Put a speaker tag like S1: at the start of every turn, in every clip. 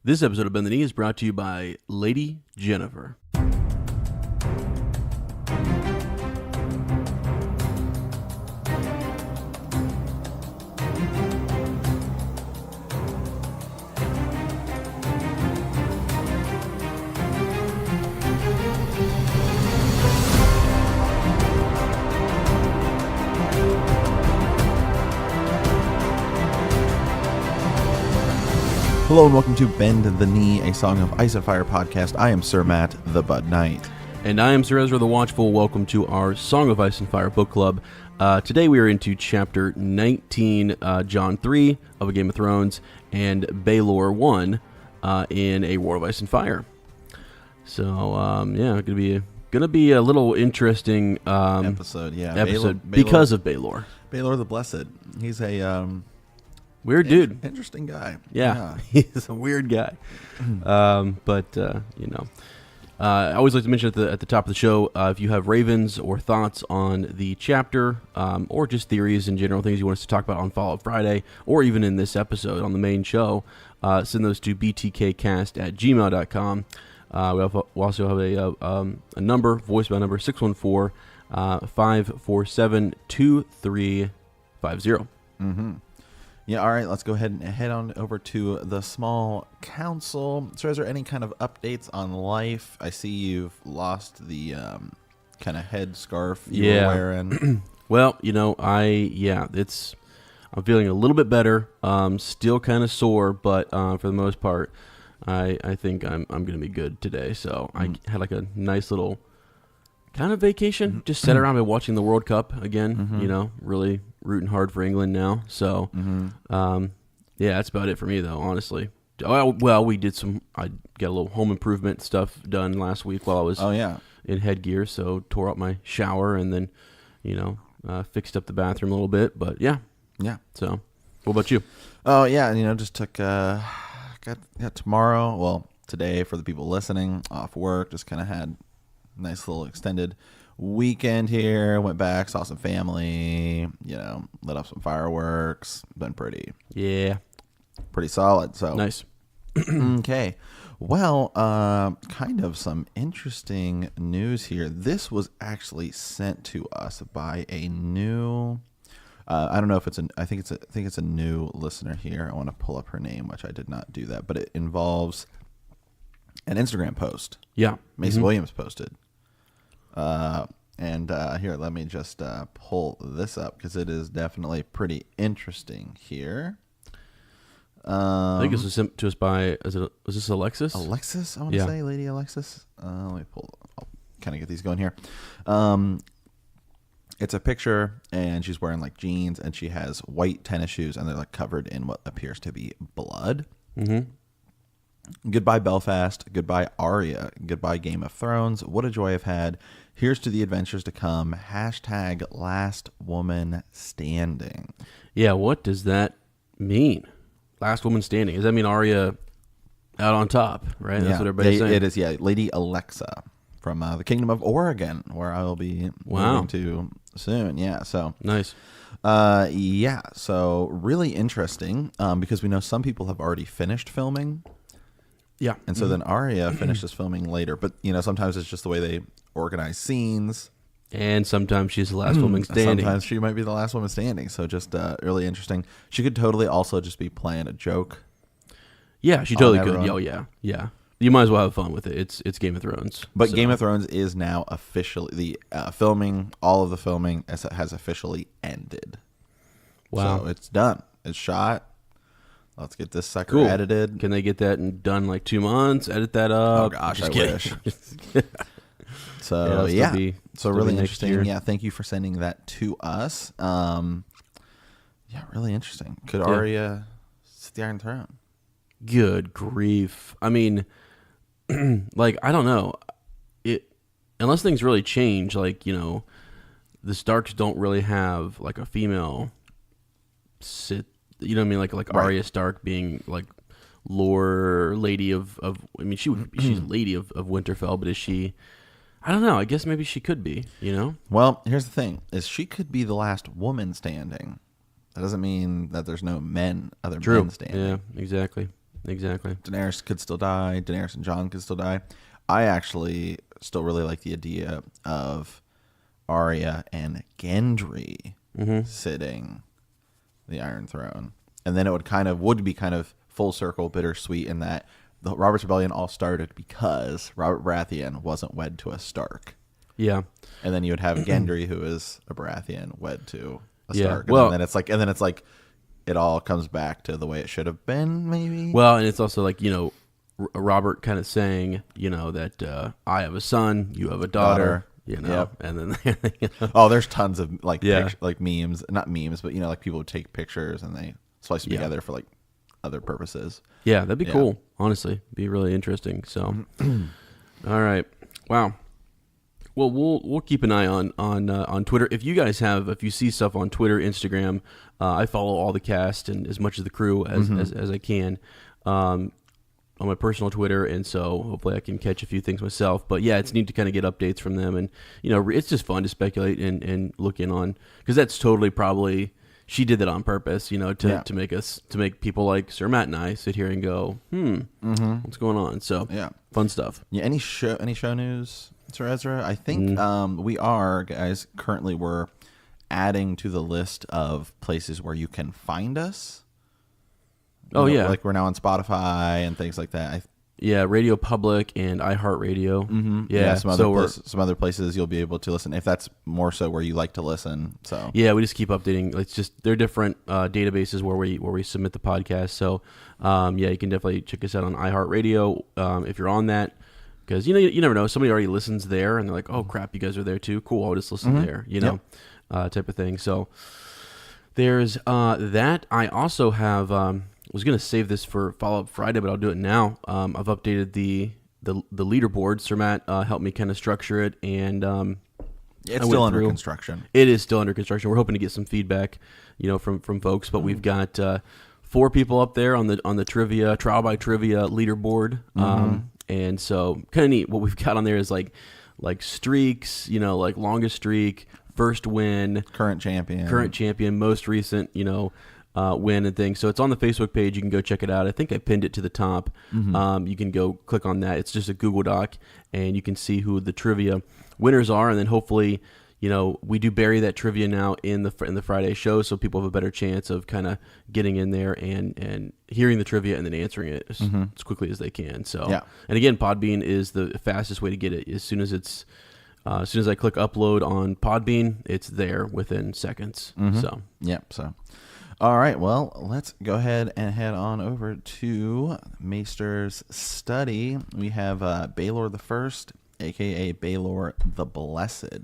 S1: This episode of Bend the Knee is brought to you by Lady Jennifer.
S2: Hello and welcome to Bend the Knee, a Song of Ice and Fire podcast. I am Sir Matt, the Bud Knight.
S1: And I am Sir Ezra the Watchful. Welcome to our Song of Ice and Fire book club. Today we are into chapter 19, John 3 of A Game of Thrones, and Baelor 1 in A War of Ice and Fire. So, gonna be a little interesting
S2: Episode.
S1: Baelor, because of Baelor.
S2: Baelor the Blessed. He's a
S1: Weird dude.
S2: Interesting guy.
S1: Yeah. He's a weird guy. I always like to mention at the top of the show, if you have ravens or thoughts on the chapter, or just theories and general things you want us to talk about on Fallout Friday, or even in this episode on the main show, send those to btkcast@gmail.com. We also have a voicemail number, 614-547-2350.
S2: Mm-hmm. Yeah, all right, let's go ahead and head on over to the small council. So is there any kind of updates on life? I see you've lost the kind of head scarf you were wearing.
S1: Well, I'm feeling a little bit better. Still kind of sore, but for the most part, I think I'm going to be good today. So I had like a nice little kind of vacation. Just sat around and watching the World Cup again, really rooting hard for England now. So, that's about it for me, though, honestly. Well, I got a little home improvement stuff done last week while I was in headgear. So, tore up my shower and then, fixed up the bathroom a little bit. But, yeah. So, what about you?
S2: Oh, yeah, just took, got tomorrow, today for the people listening, off work, just kind of had a nice little extended weekend here. Went back, saw some family, lit up some fireworks. Been pretty solid. So
S1: Nice.
S2: Okay. Well, kind of some interesting news here. This was actually sent to us by a new I don't know if I think it's a new listener here. I want to pull up her name, which I did not do that, but it involves an Instagram post.
S1: Yeah.
S2: Mason Williams posted. Here, let me just pull this up because it is definitely pretty interesting here.
S1: I think this was sent to us by, was this Alexis?
S2: Alexis, I want to say, Lady Alexis. Let me I'll kind of get these going here. It's a picture, and she's wearing like jeans, and she has white tennis shoes, and they're like covered in what appears to be blood. Mm-hmm. Goodbye, Belfast. Goodbye, Arya. Goodbye, Game of Thrones. What a joy I've had. Here's to the adventures to come. # last woman standing.
S1: Yeah, what does that mean? Last woman standing. Does that mean Arya out on top, right? That's what everybody's saying.
S2: It is, Lady Alexa from the Kingdom of Oregon, where I will be moving to soon. Yeah, so.
S1: Nice.
S2: So really interesting because we know some people have already finished filming.
S1: Yeah.
S2: And so then Arya finishes filming later. But, sometimes it's just the way they organize scenes.
S1: And sometimes she's the last woman standing.
S2: Sometimes she might be the last woman standing. So just really interesting. She could totally also just be playing a joke.
S1: Yeah, she totally could. Oh, yeah. You might as well have fun with it. It's Game of Thrones.
S2: But Game of Thrones is now officially, all of the filming has officially ended.
S1: Wow.
S2: So it's done. It's shot. Let's get this sucker edited.
S1: Can they get that done like 2 months? Edit that up?
S2: Oh gosh, I wish. So so really interesting. Year. Yeah, thank you for sending that to us. Really interesting. Could Arya sit the Iron Throne?
S1: Good grief! I mean, I don't know. Unless things really change, the Starks don't really have like a female sit. You know what I mean? Like Arya Stark being like lady of I mean, she's lady of Winterfell, but is she? I don't know. I guess maybe she could be.
S2: Well, here's the thing: is she could be the last woman standing. That doesn't mean that there's no men standing.
S1: Yeah, exactly. exactly.
S2: Daenerys could still die. Daenerys and Jon could still die. I actually still really like the idea of Arya and Gendry sitting the Iron Throne, and then it would be kind of full circle, bittersweet in that the Robert's Rebellion all started because Robert Baratheon wasn't wed to a Stark.
S1: Yeah,
S2: and then you would have Gendry, who is a Baratheon, wed to a
S1: Yeah,
S2: Stark.
S1: well-
S2: and then it's like it all comes back to the way it should have been, maybe.
S1: well, and it's also like, Robert kind of saying, that I have a son, you have a daughter,
S2: Yep.
S1: and then
S2: Oh, there's tons of like
S1: Yeah.
S2: like memes, not memes, but like people would take pictures and they splice them
S1: Yeah.
S2: together for like other purposes.
S1: yeah, that'd be
S2: Yeah.
S1: cool. Honestly, be really interesting. So, all right, wow. Well, we'll keep an eye on Twitter. If you see stuff on Twitter, Instagram, I follow all the cast and as much of the crew as I can on my personal Twitter, and so hopefully I can catch a few things myself. But yeah, it's neat to kind of get updates from them, and it's just fun to speculate and look in on, because that's totally probably she did that on purpose, to make people like Sir Matt and I sit here and go, what's going on? So
S2: Yeah.
S1: fun stuff.
S2: Yeah. Any show news, Sir Ezra? I think we are, guys. Currently, we're adding to the list of places where you can find us.
S1: Oh, yeah.
S2: Like we're now on Spotify and things like that.
S1: Yeah, Radio Public and iHeartRadio. Yeah,
S2: some other places you'll be able to listen if that's more so where you like to listen. So
S1: yeah, we just keep updating. It's just they're different databases where we submit the podcast. So you can definitely check us out on iHeartRadio if you're on that, because you never know, somebody already listens there and they're like, oh crap, you guys are there too. Cool, I'll just listen there. Type of thing. So there's that. I also have. Was going to save this for Follow-Up Friday, but I'll do it now. I've updated the leaderboard. Sir Matt helped me kind of structure it, and
S2: it's still under construction.
S1: It is still under construction. We're hoping to get some feedback, from folks. But we've got 4 people up there on the trivia trial by trivia leaderboard, and so kind of neat. What we've got on there is like streaks, like longest streak, first win,
S2: current champion,
S1: most recent, win and things. So it's on the Facebook page. You can go check it out. I think I pinned it to the top. You can go click on that. It's just a Google Doc, and you can see who the trivia winners are. And then hopefully, we do bury that trivia now in the Friday show, so people have a better chance of kind of getting in there and hearing the trivia and then answering it as quickly as they can. So, and again, Podbean is the fastest way to get it. As soon as I click upload on Podbean, it's there within seconds. So,
S2: So. All right, well, let's go ahead and head on over to Maester's study. We have Baelor the First, a.k.a. Baelor the Blessed.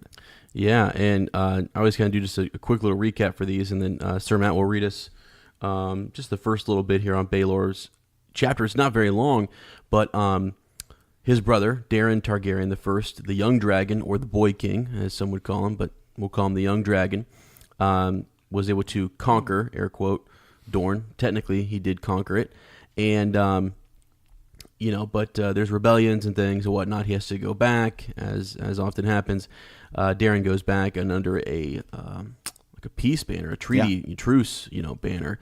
S1: Yeah, and I always kind of do just a quick little recap for these, and then Sir Matt will read us just the first little bit here on Baelor's chapter. It's not very long, but his brother, Daeron Targaryen the First, the Young Dragon, or the Boy King, as some would call him, but we'll call him the Young Dragon, was able to conquer, air quote, Dorne. Technically, he did conquer it. And, but there's rebellions and things and whatnot. He has to go back, as often happens. Daeron goes back, and under a peace banner, a treaty, truce, banner,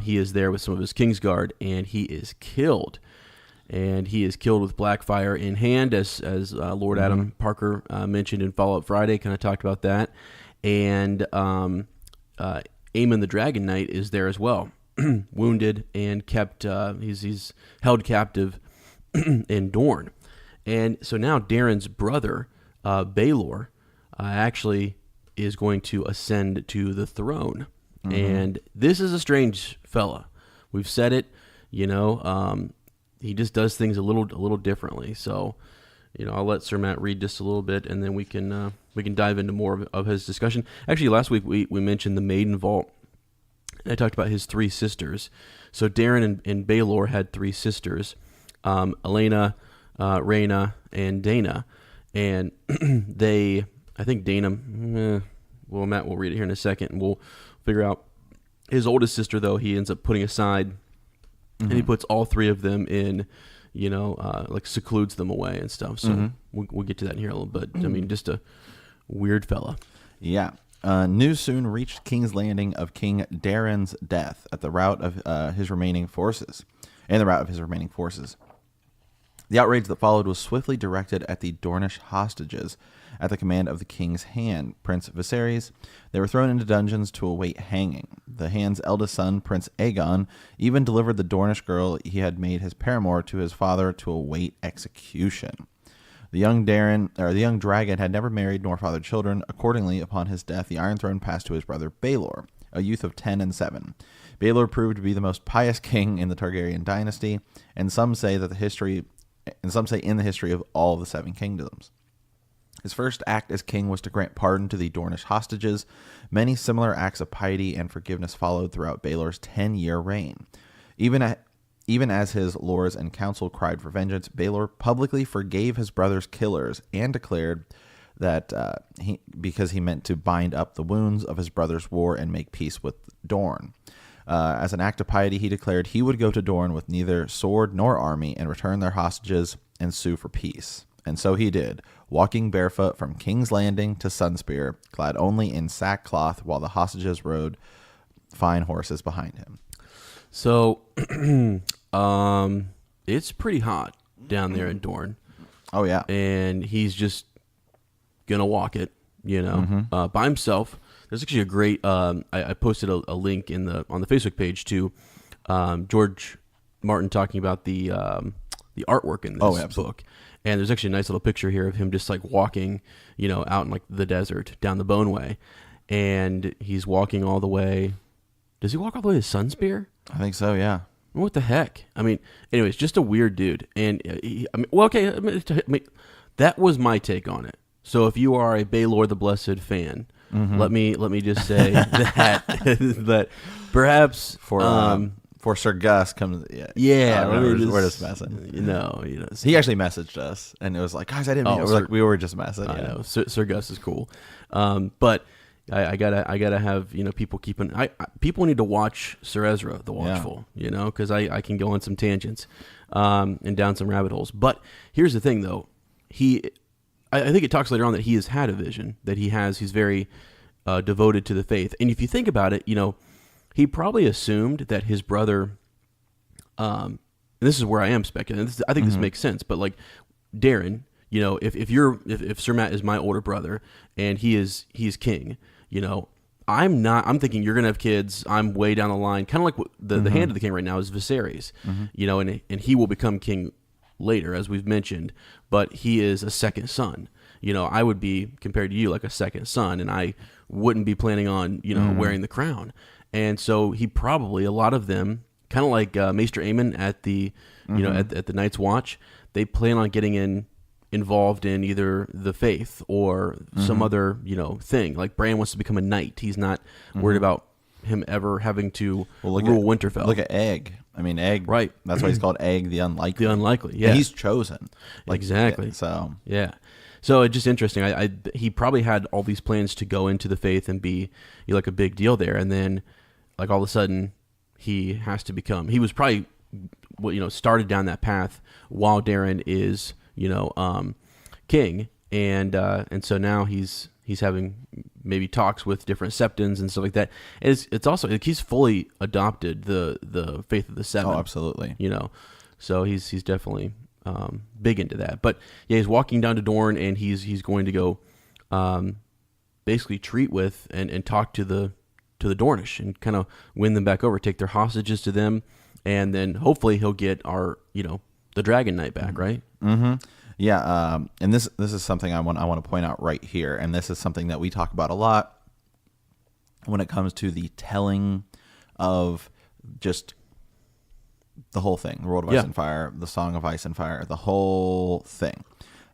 S1: he is there with some of his Kingsguard, and he is killed. And he is killed with Blackfire in hand, as Lord Adam Parker mentioned in Follow-Up Friday, kind of talked about that. And Aemon the Dragon Knight is there as well, wounded and kept. He's held captive in Dorne, and so now Daeron's brother, Baelor, actually is going to ascend to the throne, and this is a strange fella. We've said it, he just does things a little differently. So, I'll let Sir Matt read just a little bit, and then we can dive into more of his discussion. Actually, last week we mentioned the Maiden Vault, and I talked about his 3 sisters. So Daeron and Baelor had 3 sisters, Elena, Rhaena, and Dana, and I think Dana. Well, Matt will read it here in a second, and we'll figure out his oldest sister. Though he ends up putting aside, and he puts all 3 of them in. Secludes them away and stuff. So we'll get to that in here a little bit. I mean, just a weird fella.
S2: Yeah. News soon reached King's Landing of King Daeron's death at the rout of his remaining forces. and the rout of his remaining forces. The outrage that followed was swiftly directed at the Dornish hostages. At the command of the king's hand, Prince Viserys, they were thrown into dungeons to await hanging. The hand's eldest son, Prince Aegon, even delivered the Dornish girl he had made his paramour to his father to await execution. The young dragon had never married nor fathered children. Accordingly, upon his death, the Iron Throne passed to his brother Baelor, a youth of 10 and 7. Baelor proved to be the most pious king in the Targaryen dynasty, and some say in the history of all of the Seven Kingdoms. His first act as king was to grant pardon to the Dornish hostages. Many similar acts of piety and forgiveness followed throughout Baelor's 10-year reign. Even as his lords and council cried for vengeance, Baelor publicly forgave his brother's killers and declared that because he meant to bind up the wounds of his brother's war and make peace with Dorne. As an act of piety, he declared he would go to Dorne with neither sword nor army and return their hostages and sue for peace. And so he did, walking barefoot from King's Landing to Sunspear, clad only in sackcloth, while the hostages rode fine horses behind him.
S1: So, it's pretty hot down there in Dorne.
S2: Oh, yeah.
S1: And he's just going to walk it, by himself. There's actually a great, I posted a link on the Facebook page to George Martin talking about the artwork in this book. And there's actually a nice little picture here of him just like walking, out in like the desert down the Boneway. And he's walking all the way. Does he walk all the way to Sunspear?
S2: I think so, yeah.
S1: What the heck? I mean, anyways, just a weird dude. And that was my take on it. So if you are a Baelor the Blessed fan, let me just say that perhaps
S2: for Sir Gus comes, we're just messing. He actually messaged us, and it was like, guys, I didn't mean we were just messing.
S1: I know Sir Gus is cool, but I gotta have people people need to watch Sir Ezra the Watchful, because I can go on some tangents, and down some rabbit holes. But here's the thing, though, I think it talks later on that he has had a vision that he's very devoted to the faith, and if you think about it, he probably assumed that his brother, and this is where I am speculating. I think this makes sense, but like Darren, if Sir Matt is my older brother and he's king, I'm thinking you're gonna have kids. I'm way down the line, kind of like what the hand of the king right now is Viserys, and he will become king later, as we've mentioned, but he is a second son. I would be, compared to you, like a second son, and I wouldn't be planning on wearing the crown. And so he probably, a lot of them, kind of like Maester Aemon at the at the Night's Watch, they plan on getting involved in either the faith or some other thing. Like Bran wants to become a knight. He's not worried about him ever having to rule Winterfell.
S2: Look at Egg. I mean, Egg. Right. That's why he's called Egg the Unlikely.
S1: The Unlikely. Yeah.
S2: And he's chosen.
S1: Exactly.
S2: So
S1: yeah. So it's just interesting. He probably had all these plans to go into the faith and be like a big deal there, and then like all of a sudden he has to become. He was probably started down that path while Darren is king, and so now he's having maybe talks with different septons and stuff like that. And it's also like he's fully adopted the faith of the Seven.
S2: Oh, absolutely.
S1: So he's definitely big into that. But yeah, he's walking down to Dorne, and he's going to go basically treat with and talk to the Dornish and kind of win them back over, take their hostages to them, and then hopefully he'll get our the Dragon Knight back, right?
S2: Mm-hmm. Yeah, and this is something I want to point out right here, and this is something that we talk about a lot when it comes to the telling of just the whole thing, the World of Ice and Fire, the Song of Ice and Fire, the whole thing.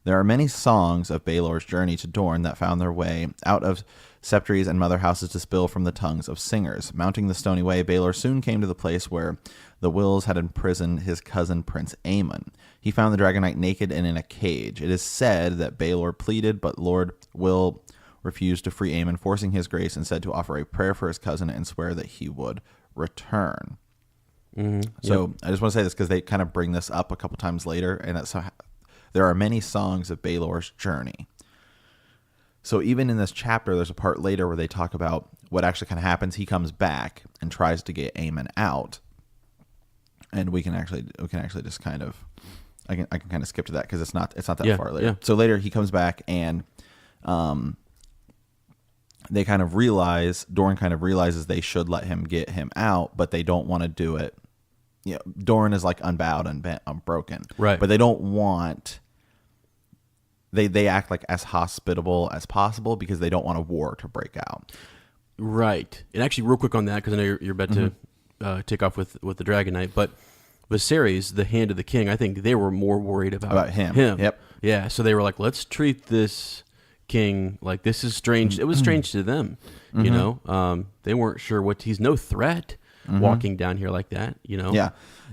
S2: There are many songs of Baelor's journey to Dorne that found their way out of septries and mother houses to spill from the tongues of singers. Mounting the stony way, Baelor soon came to the place where the Wills had imprisoned his cousin Prince Aemon. He found the Dragon Knight naked and in a cage. It is said that Baelor pleaded, but Lord Will refused to free Aemon, forcing his grace instead to offer a prayer for his cousin and swear that he would return. Mm-hmm. So I just want to say this because they kind of bring this up a couple times later, and that's how there are many songs of Baelor's journey. So even in this chapter, there's a part later where they talk about what actually kind of happens. He comes back and tries to get Aemon out. and we can actually just kind of I can kind of skip to that because it's not that
S1: Yeah,
S2: far later.
S1: yeah.
S2: So later he comes back and they kind of realize Doran kind of realizes they should let him get him out, but they don't want to do it. You know, Doran is like unbowed, unbroken,
S1: Right?
S2: But they don't want. They act like as hospitable as possible because they don't want a war to break out.
S1: Right. And actually, real quick on that, because I know you're about to take off with the Dragon Knight, but Viserys, the hand of the king, I think they were more worried about
S2: him. Yep.
S1: Yeah. So they were like, let's treat this king like this is strange. It was strange to them, you know. They weren't sure he's no threat walking down here like that, you know.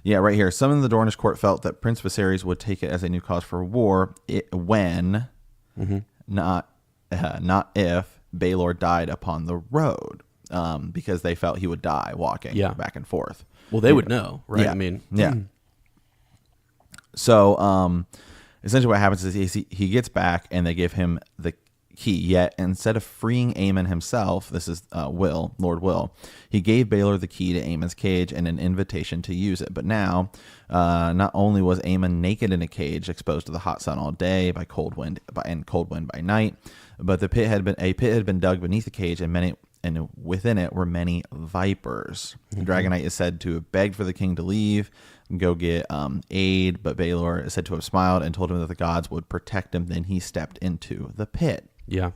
S2: Yeah, right here. Some in the Dornish court felt that Prince Viserys would take it as a new cause for war when, not if, Baelor died upon the road, because they felt he would die walking back and forth.
S1: Well, they would know, right?
S2: Yeah.
S1: I mean,
S2: So, essentially what happens is he gets back and they give him the key. Yet instead of freeing Aemon himself, this is Lord Will, he gave Baelor the key to Aemon's cage and an invitation to use it. But now, not only was Aemon naked in a cage, exposed to the hot sun all day by cold wind by night, but a pit had been dug beneath the cage, and within it were many vipers. The Dragonite is said to have begged for the king to leave and go get aid, but Baelor is said to have smiled and told him that the gods would protect him. Then he stepped into the pit.
S1: yeah.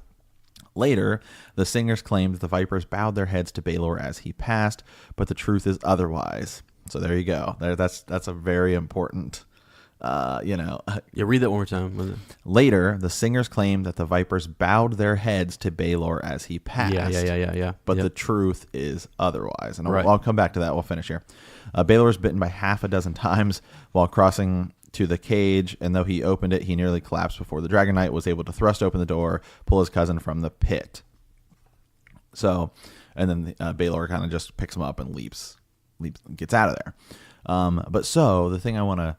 S2: Later, the singers claimed the vipers bowed their heads to Baelor as he passed, but the truth is otherwise. So there you go. That's a very important,
S1: Yeah, read that one more time.
S2: Later, the singers claimed that the vipers bowed their heads to Baelor as he passed.
S1: Yeah.
S2: But the truth is otherwise. And
S1: Right.
S2: I'll come back to that. We'll finish here. Baelor was bitten by half a dozen times while crossing to the cage, and though he opened it, he nearly collapsed before the Dragon Knight was able to thrust open the door, pull his cousin from the pit. So, and then Baelor kind of just picks him up and leaps, gets out of there. But the thing I want to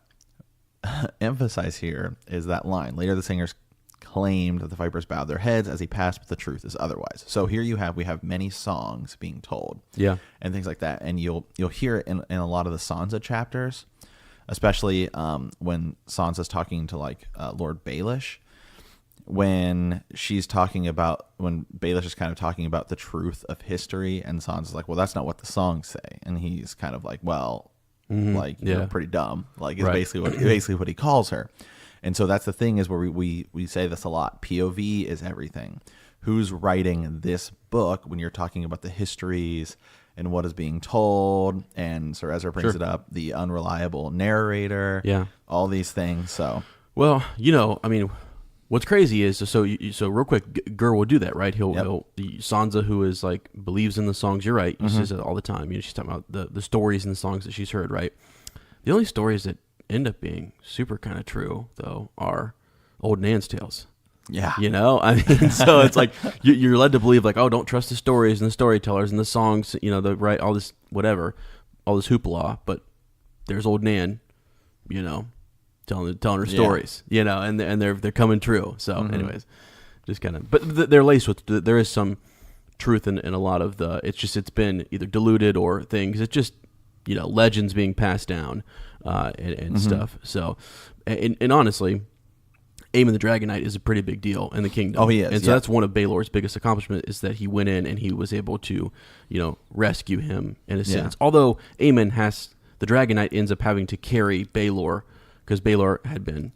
S2: emphasize here is that line. Later, the singers claimed that the vipers bowed their heads as he passed, but the truth is otherwise. So here we have many songs being told, and things like that, and you'll hear it in a lot of the Sansa chapters, especially when Sansa's talking to Lord Baelish, when Baelish is kind of talking about the truth of history, and Sansa's like, well, that's not what the songs say, and he's kind of like, well, you're pretty dumb, is basically what he calls her. And so that's the thing, is where we say this a lot. POV is everything. Who's writing this book when you're talking about the histories and what is being told? And Sir Ezra brings it up, the unreliable narrator, all these things. So,
S1: well, I mean, what's crazy is, so real quick, Gur will do that, right? He'll Sansa, who is believes in the songs. You're right. She says it all the time. She's talking about the stories and the songs that she's heard, right? The only stories that end up being super kind of true, though, are old Nan's tales.
S2: Yeah.
S1: I mean, so it's like you're led to believe, oh, don't trust the stories and the storytellers and the songs, all this whatever, all this hoopla. But there's old Nan, telling her stories, and they're coming true. So, anyways, just kind of, but they're laced with, there is some truth in a lot of it's been either diluted or things. It's just, legends being passed down, and stuff. So, and honestly, Aemon the Dragon Knight is a pretty big deal in the kingdom.
S2: Oh, he is.
S1: And so that's one of Baelor's biggest accomplishments, is that he went in and he was able to, rescue him in a sense. Although the Dragon Knight ends up having to carry Baelor, because Baelor had been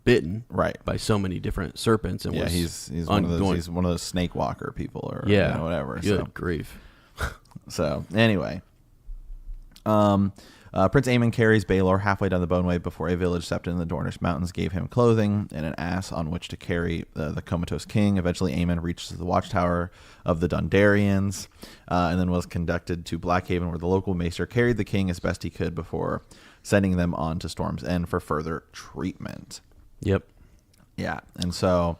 S1: bitten by so many different serpents, and
S2: he's one of those snake walker people, or whatever.
S1: Good grief.
S2: So anyway, Prince Aemon carries Baelor halfway down the Boneway before a village stepped in the Dornish mountains, gave him clothing and an ass on which to carry the comatose king. Eventually, Aemon reaches the watchtower of the Dondarrions, and then was conducted to Blackhaven, where the local maester carried the king as best he could before sending them on to Storm's End for further treatment.
S1: Yep.
S2: Yeah, and so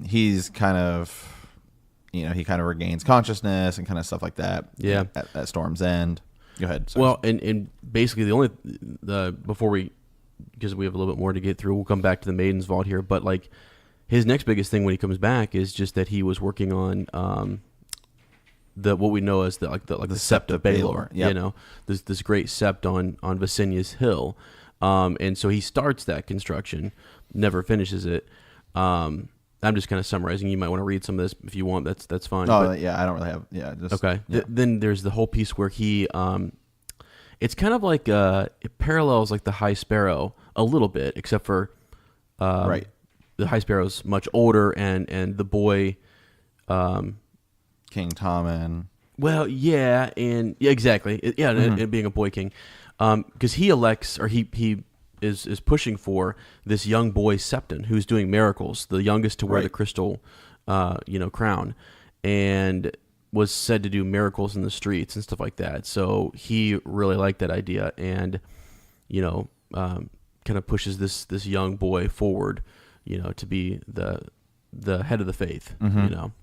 S2: he's kind of, he kind of regains consciousness and kind of stuff like that.
S1: Yeah.
S2: At Storm's End. Go ahead. Sorry.
S1: Well, and basically before because we have a little bit more to get through, we'll come back to the Maiden's Vault here, but his next biggest thing when he comes back is just that he was working on the what we know as the Sept of Baelor.
S2: Yep.
S1: You know, this great sept on Visenia's Hill, and so he starts that construction, never finishes it. I'm just kind of summarizing. You might want to read some of this if you want. That's fine.
S2: Oh, yeah, I don't really have. Yeah, just
S1: okay.
S2: Yeah.
S1: Then there's the whole piece where he, it's kind of like it parallels like the High Sparrow a little bit, except for
S2: right.
S1: the High Sparrow's much older, and the boy,
S2: King Tommen.
S1: well, yeah, and yeah, exactly, it being a boy king, because he elects or he is pushing for this young boy Septon who's doing miracles, the youngest to wear
S2: Right.
S1: the crystal, crown, and was said to do miracles in the streets and stuff like that. So he really liked that idea, and kind of pushes this young boy forward, to be the head of the faith.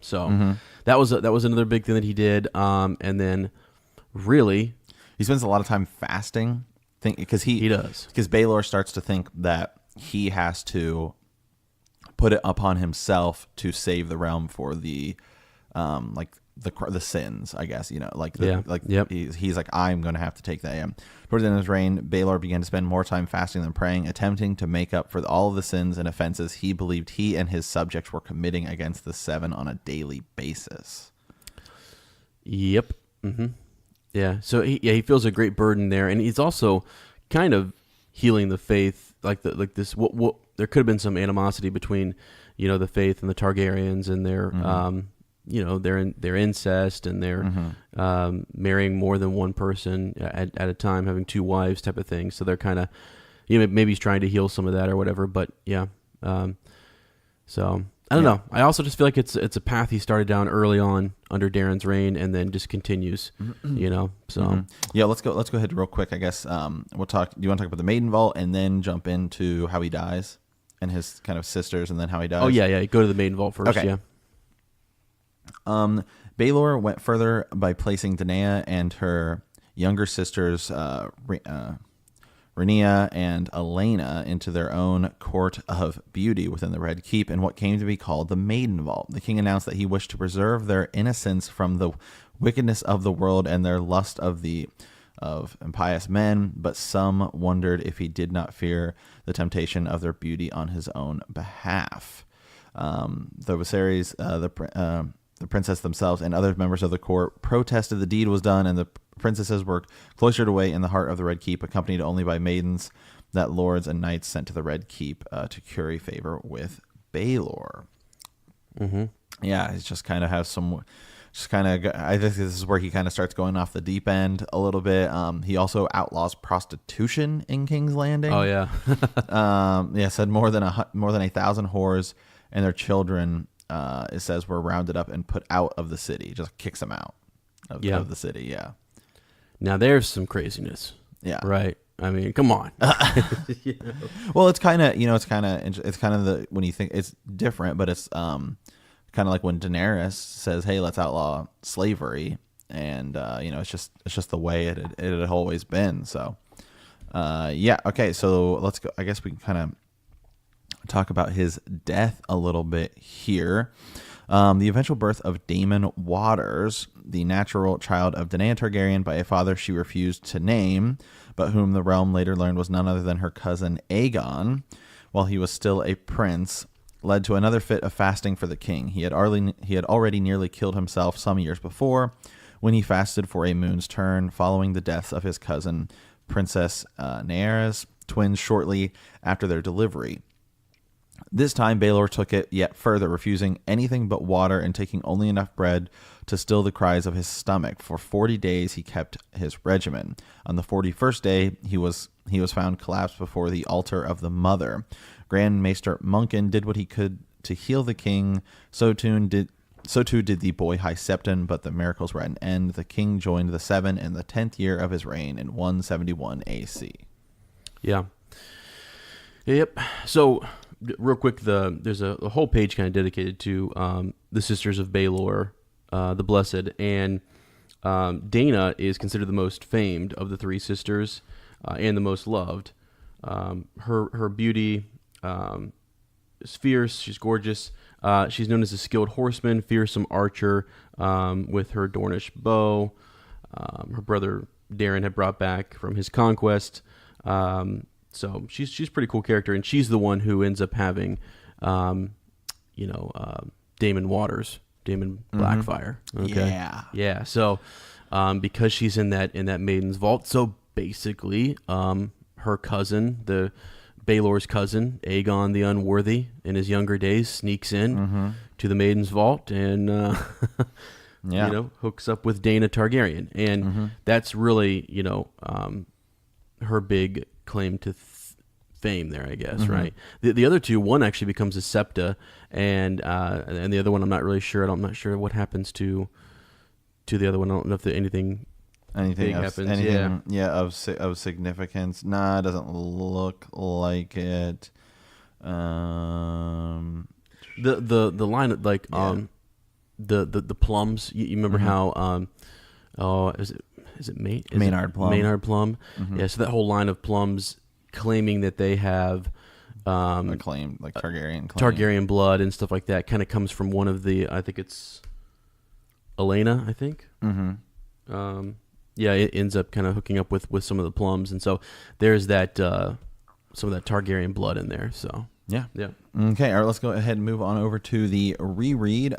S1: So that was another big thing that he did. And then really
S2: He spends a lot of time fasting. Because
S1: he does.
S2: Because Baelor starts to think that he has to put it upon himself to save the realm for the sins, I guess,
S1: Yep.
S2: he's like, I'm going to have to take that. Yeah. Towards the end of his reign, Baelor began to spend more time fasting than praying, attempting to make up for all of the sins and offenses he believed he and his subjects were committing against the Seven on a daily basis.
S1: Yep. Yeah. So he feels a great burden there, and he's also kind of healing the faith, like this. What there could have been some animosity between, the faith and the Targaryens and their, their incest and their marrying more than one person at a time, having two wives, type of thing. So they're kind of, maybe he's trying to heal some of that or whatever. But yeah. So I don't know. I also just feel like it's a path he started down early on under Darren's reign, and then just continues. So
S2: yeah, let's go ahead real quick. I guess we'll talk. Do you want to talk about the Maiden Vault and then jump into how he dies and his kind of sisters, and then how he dies?
S1: Oh yeah. Go to the Maiden Vault first.
S2: Okay.
S1: Yeah.
S2: Baelor went further by placing Danae and her younger sisters, Rhaenyra and Elena, into their own court of beauty within the Red Keep in what came to be called the Maiden Vault. The king announced that he wished to preserve their innocence from the wickedness of the world and their lust of impious men, but some wondered if he did not fear the temptation of their beauty on his own behalf. The Viserys, the princess themselves, and other members of the court protested the deed was done, and the princesses were cloistered away in the heart of the Red Keep, accompanied only by maidens that lords and knights sent to the Red Keep to curry favor with Baelor. Yeah, he just kind of has some... I think this is where he kind of starts going off the deep end a little bit. He also outlaws prostitution in King's Landing.
S1: Oh yeah.
S2: Said more than 1,000 whores and their children, it says, were rounded up and put out of the city. Just kicks them out of the city. Yeah.
S1: Now there's some craziness.
S2: Yeah.
S1: Right. I mean, come on.
S2: Well, it's kind of the, when you think it's different, but it's kind of like when Daenerys says, "Hey, let's outlaw slavery," and it's just the way it had always been. So, okay. So let's go. I guess we can kind of talk about his death a little bit here. The eventual birth of Daemon Waters, the natural child of Danae Targaryen by a father she refused to name, but whom the realm later learned was none other than her cousin Aegon, while he was still a prince, led to another fit of fasting for the king. He had already nearly killed himself some years before, when he fasted for a moon's turn, following the deaths of his cousin Princess Naera's twins shortly after their delivery. This time, Baelor took it yet further, refusing anything but water and taking only enough bread to still the cries of his stomach. For 40 days, he kept his regimen. On the 41st day, he was found collapsed before the altar of the Mother. Grand Maester Munkin did what he could to heal the king. So too did the boy High Septon, but the miracles were at an end. The king joined the Seven in the 10th year of his reign in 171 AC.
S1: Yeah. Yep. So, real quick, there's a whole page kind of dedicated to the Sisters of Baelor, the Blessed, and Dana is considered the most famed of the three sisters and the most loved. Her beauty is fierce. She's gorgeous. She's known as a skilled horseman, fearsome archer with her Dornish bow. Her brother Darren had brought back from his conquest. So she's a pretty cool character, and she's the one who ends up having, Damon Blackfire. Okay? Yeah. So because she's in that maiden's vault, so basically, her cousin, the Baelor's cousin, Aegon the Unworthy, in his younger days, sneaks in to the maiden's vault and hooks up with Dana Targaryen, and that's really her big claim to fame there, I guess, right? The other two, one actually becomes a septa, and the other one I'm not really sure. I'm not sure what happens to the other one. I don't know if anything big happens.
S2: Of significance. Nah, it doesn't look like it.
S1: The line the plums. You remember how is it
S2: Maynard Plum?
S1: Maynard Plum. Yeah. So that whole line of plums claiming that they have
S2: a claim, like
S1: Targaryen blood and stuff like that, kind of comes from one of the, I think it's Elena, I think. It ends up kind of hooking up with some of the plums, and so there's that some of that Targaryen blood in there. So yeah.
S2: Okay, all right, let's go ahead and move on over to the reread. A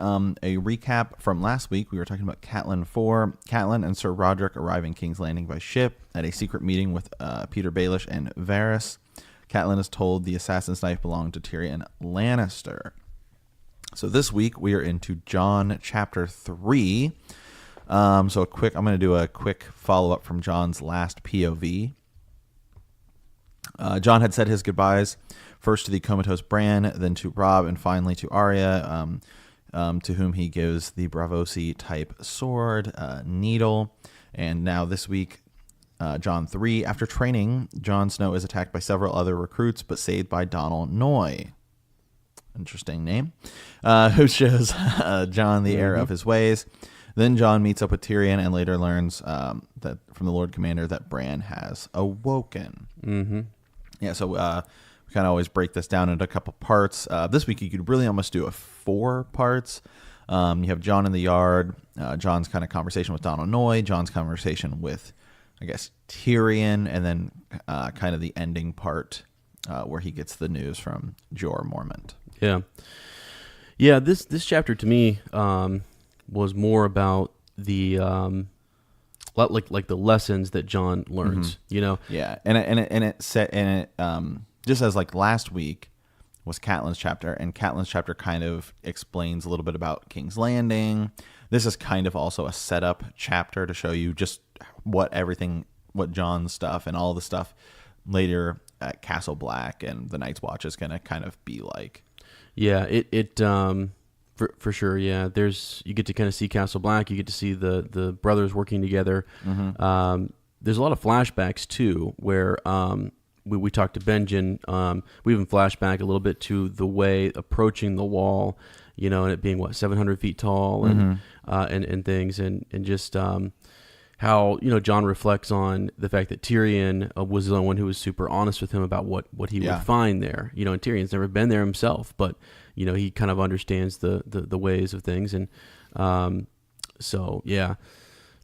S2: recap from last week. We were talking about Catelyn 4. Catelyn and Sir Roderick arrive in King's Landing by ship at a secret meeting with Peter Baelish and Varys. Catelyn is told the assassin's knife belonged to Tyrion Lannister. So this week we are into Jon chapter 3. I'm going to do a quick follow-up from Jon's last POV. Jon had said his goodbyes, first to the comatose Bran, then to Robb, and finally to Arya, to whom he gives the Braavosi-type sword, needle. And now this week, Jon 3. After training, Jon Snow is attacked by several other recruits, but saved by Donal Noy. Interesting name. Who shows Jon the error of his ways. Then Jon meets up with Tyrion and later learns that from the Lord Commander that Bran has awoken. Yeah, so we kind of always break this down into a couple parts. This week you could really almost do 4 parts. You have Jon in the yard, Jon's kind of conversation with Donal Noy, Jon's conversation with, I guess, Tyrion, and then kind of the ending part where he gets the news from Jorah Mormont.
S1: Yeah. This chapter to me was more about the like the lessons that Jon learns.
S2: Yeah, and it just as like last week was Catelyn's chapter, and Catelyn's chapter kind of explains a little bit about King's Landing. This is kind of also a setup chapter to show you just what Jon's stuff and all the stuff later at Castle Black and the Night's Watch is going to kind of be like.
S1: Yeah, for sure. Yeah, you get to kind of see Castle Black. You get to see the brothers working together. There's a lot of flashbacks too, where we talked to Benjen. We even flashback a little bit to the way approaching the wall, and it being 700 feet tall and things, and just how Jon reflects on the fact that Tyrion was the only one who was super honest with him about what he would find there. And Tyrion's never been there himself, but he kind of understands the ways of things, and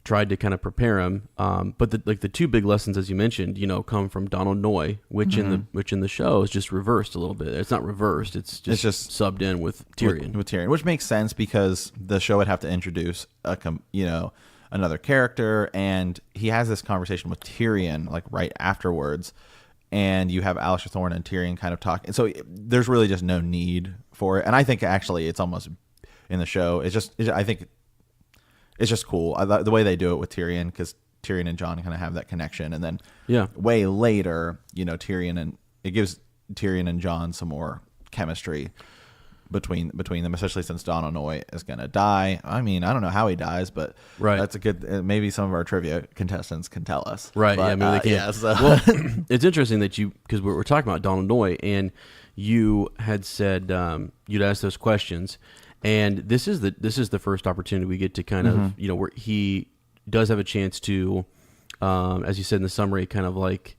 S1: tried to kind of prepare him. But the 2 big lessons, as you mentioned, come from Donal Noy, which in the show is just reversed a little bit. It's not reversed; it's just subbed in with Tyrion.
S2: With Tyrion, which makes sense because the show would have to introduce another character, and he has this conversation with Tyrion like right afterwards, and you have Alistair Thorne and Tyrion kind of talking. So there's really just no need for it, and I think actually it's almost in the show. I think it's just cool the way they do it with Tyrion, because Tyrion and Jon kind of have that connection, and then way later, it gives Tyrion and Jon some more chemistry between them, especially since Donal Noy is going to die. I mean, I don't know how he dies, but that's a good. Maybe some of our trivia contestants can tell us.
S1: Right?
S2: But,
S1: maybe they can. Well, it's interesting that because we're talking about Donal Noy, and you had said you'd ask those questions. And this is the first opportunity we get to kind of, where he does have a chance to, as you said in the summary, kind of like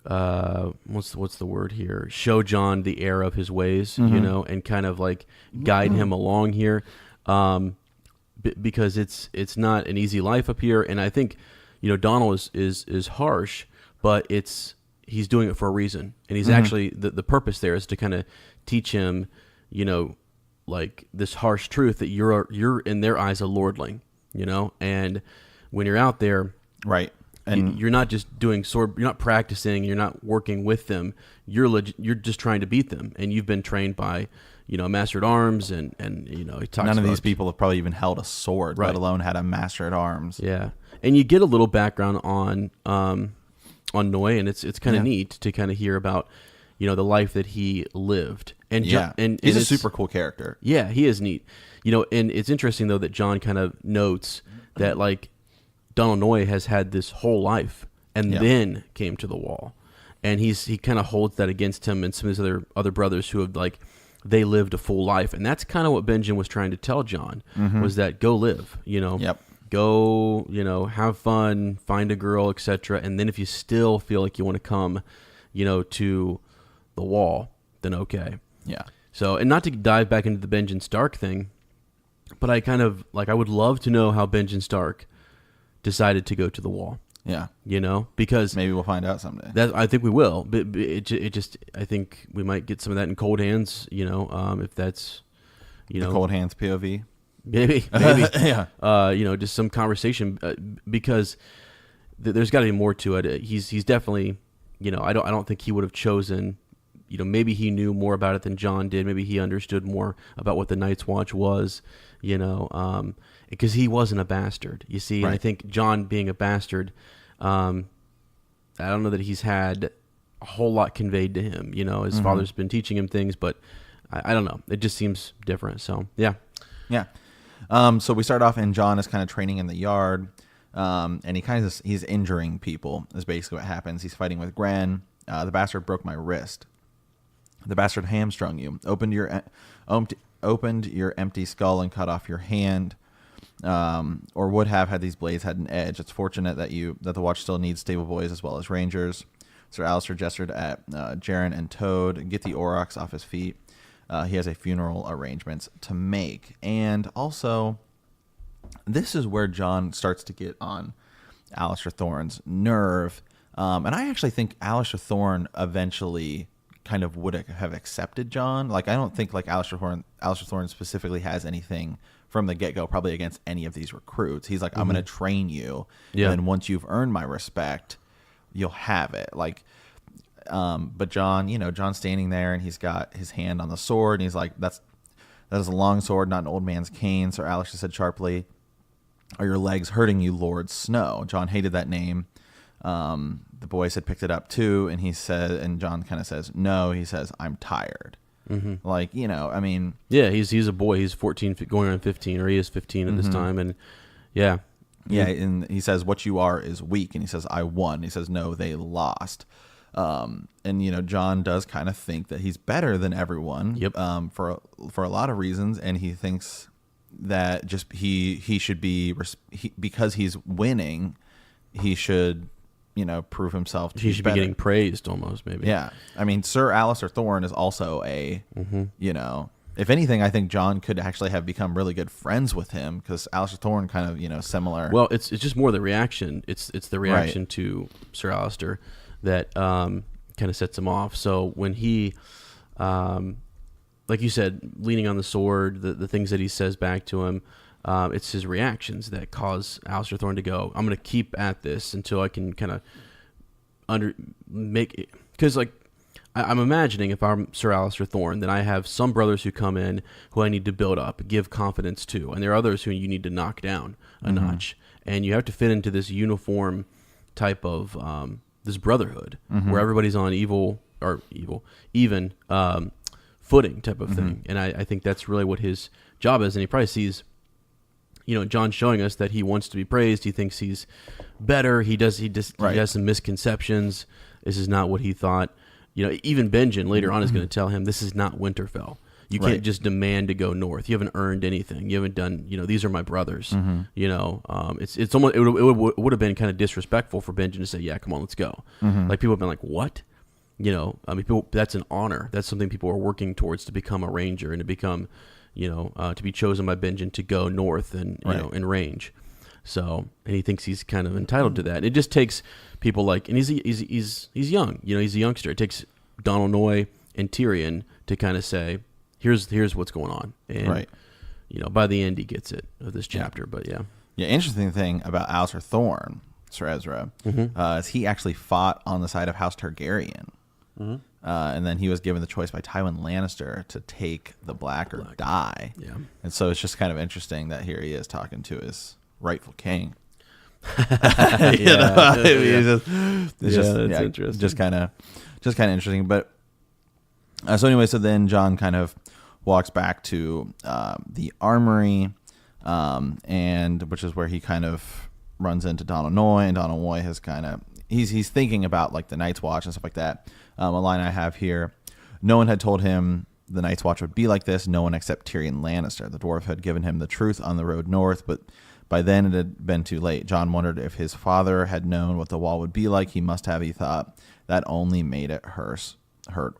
S1: what's the word here? Show Jon the error of his ways, and kind of like guide him along here, because it's not an easy life up here. And I think, Donald is harsh, but he's doing it for a reason, and he's actually the purpose there is to kind of teach him, like this harsh truth that you're in their eyes a lordling, and when you're out there,
S2: right. And
S1: you're not just doing you're not practicing, you're not working with them. You're just trying to beat them, and you've been trained by, a master at arms, and he talks
S2: none of these people have probably even held a sword,
S1: right.
S2: let alone had a master at arms.
S1: Yeah, and you get a little background on Noy, and it's kind of neat to kind of hear about, the life that he lived, and
S2: he's a super cool character.
S1: Yeah, he is neat, and it's interesting though that Jon kind of notes that like Donald Noy has had this whole life and then came to the wall, and he kind of holds that against him and some of his other brothers who have they lived a full life, and that's kind of what Benjen was trying to tell Jon was that go live, go have fun, find a girl, etc. And then if you still feel like you want to come, to the wall, then okay.
S2: Yeah.
S1: So, and not to dive back into the Benjen Stark thing, but I kind of I would love to know how Benjen Stark decided to go to the wall.
S2: Yeah.
S1: Because
S2: maybe we'll find out someday.
S1: I think we will. But I think we might get some of that in Cold Hands, if that's,
S2: the Cold Hands POV.
S1: Maybe.
S2: Yeah.
S1: Just some conversation, because there's got to be more to it. He's definitely, I don't think he would have chosen, maybe he knew more about it than Jon did. Maybe he understood more about what the Night's Watch was, because he wasn't a bastard, you see. Right. And I think Jon being a bastard, I don't know that he's had a whole lot conveyed to him. His father's been teaching him things, but I don't know. It just seems different. So, yeah.
S2: Yeah. So we start off, and Jon is kind of training in the yard, and he's injuring people is basically what happens. He's fighting with Gren. The bastard broke my wrist. The bastard hamstrung you. Opened your empty skull and cut off your hand. Or would have had these blades had an edge. It's fortunate that the watch still needs stable boys as well as rangers. Sir Alistair gestured at Jaren and Toad. Get the Aurochs off his feet. He has a funeral arrangements to make. And also, this is where Jon starts to get on Alistair Thorne's nerve. And I actually think Alistair Thorne eventually kind of would have accepted Jon. I don't think Alistair Thorne specifically has anything from the get-go probably against any of these recruits. He's like, I'm going to train you. Yeah. And then once you've earned my respect, you'll have it. But Jon, Jon's standing there, and he's got his hand on the sword, and he's like, that is a long sword, not an old man's cane. Sir Alistair said sharply, are your legs hurting you, Lord Snow? Jon hated that name. The boys had picked it up too, and and Jon kind of says, no, he says, I'm tired.
S1: Yeah, he's a boy. He's 14, going on 15, or he is 15 at this time, and yeah.
S2: Yeah, and he says, what you are is weak, and he says, I won. He says, no, they lost. And Jon does kind of think that he's better than everyone.
S1: Yep.
S2: For a lot of reasons, and he thinks that just he should be because he's winning, he should prove himself.
S1: He should be getting praised almost, maybe.
S2: Yeah, Sir Alistair Thorne is also if anything, I think Jon could actually have become really good friends with him, because Alistair Thorne kind of similar.
S1: Well, it's just more the reaction. It's the reaction to Sir Alistair that kind of sets him off. So when he, like you said, leaning on the sword, the things that he says back to him, it's his reactions that cause Alistair Thorne to go, I'm going to keep at this until I can kind of make it. Because I'm imagining if I'm Sir Alistair Thorne, then I have some brothers who come in who I need to build up, give confidence to, and there are others who you need to knock down a notch. And you have to fit into this uniform type of this brotherhood where everybody's on even footing type of thing. And I think that's really what his job is. And he probably sees, Jon showing us that he wants to be praised. He thinks he's better. He has some misconceptions. This is not what he thought. Even Benjen later on is going to tell him this is not Winterfell. You
S2: Right.
S1: can't just demand to go north. You haven't earned anything. You haven't done, these are my brothers. It's almost, it would have been kind of disrespectful for Benjen to say, yeah, come on, let's go. Like, people have been like, what? People, that's an honor. That's something people are working towards, to become a ranger and to become, to be chosen by Benjen to go north and, and range. So, and he thinks he's kind of entitled to that. It just takes people like, and he's young, he's a youngster. It takes Donal Noy and Tyrion to kind of say, here's what's going on. And, by the end he gets it of this chapter, but yeah.
S2: Yeah, interesting thing about Alistair Thorne, Sir Ezra, is he actually fought on the side of House Targaryen. And then he was given the choice by Tywin Lannister to take the black or die. Yeah. And so it's just kind of interesting that here he is talking to his rightful king. It's interesting. Just kind of interesting. But so anyway, so then Jon kind of walks back to the armory, and which is where he kind of runs into Donal Noy, and Donal Noy has kind of he's thinking about like the Night's Watch and stuff like that. A line I have here: no one had told him the Night's Watch would be like this. No one except Tyrion Lannister. The dwarf had given him the truth on the road north, but by then it had been too late. Jon wondered if his father had known what the wall would be like. He must have, he thought. That only made it hurt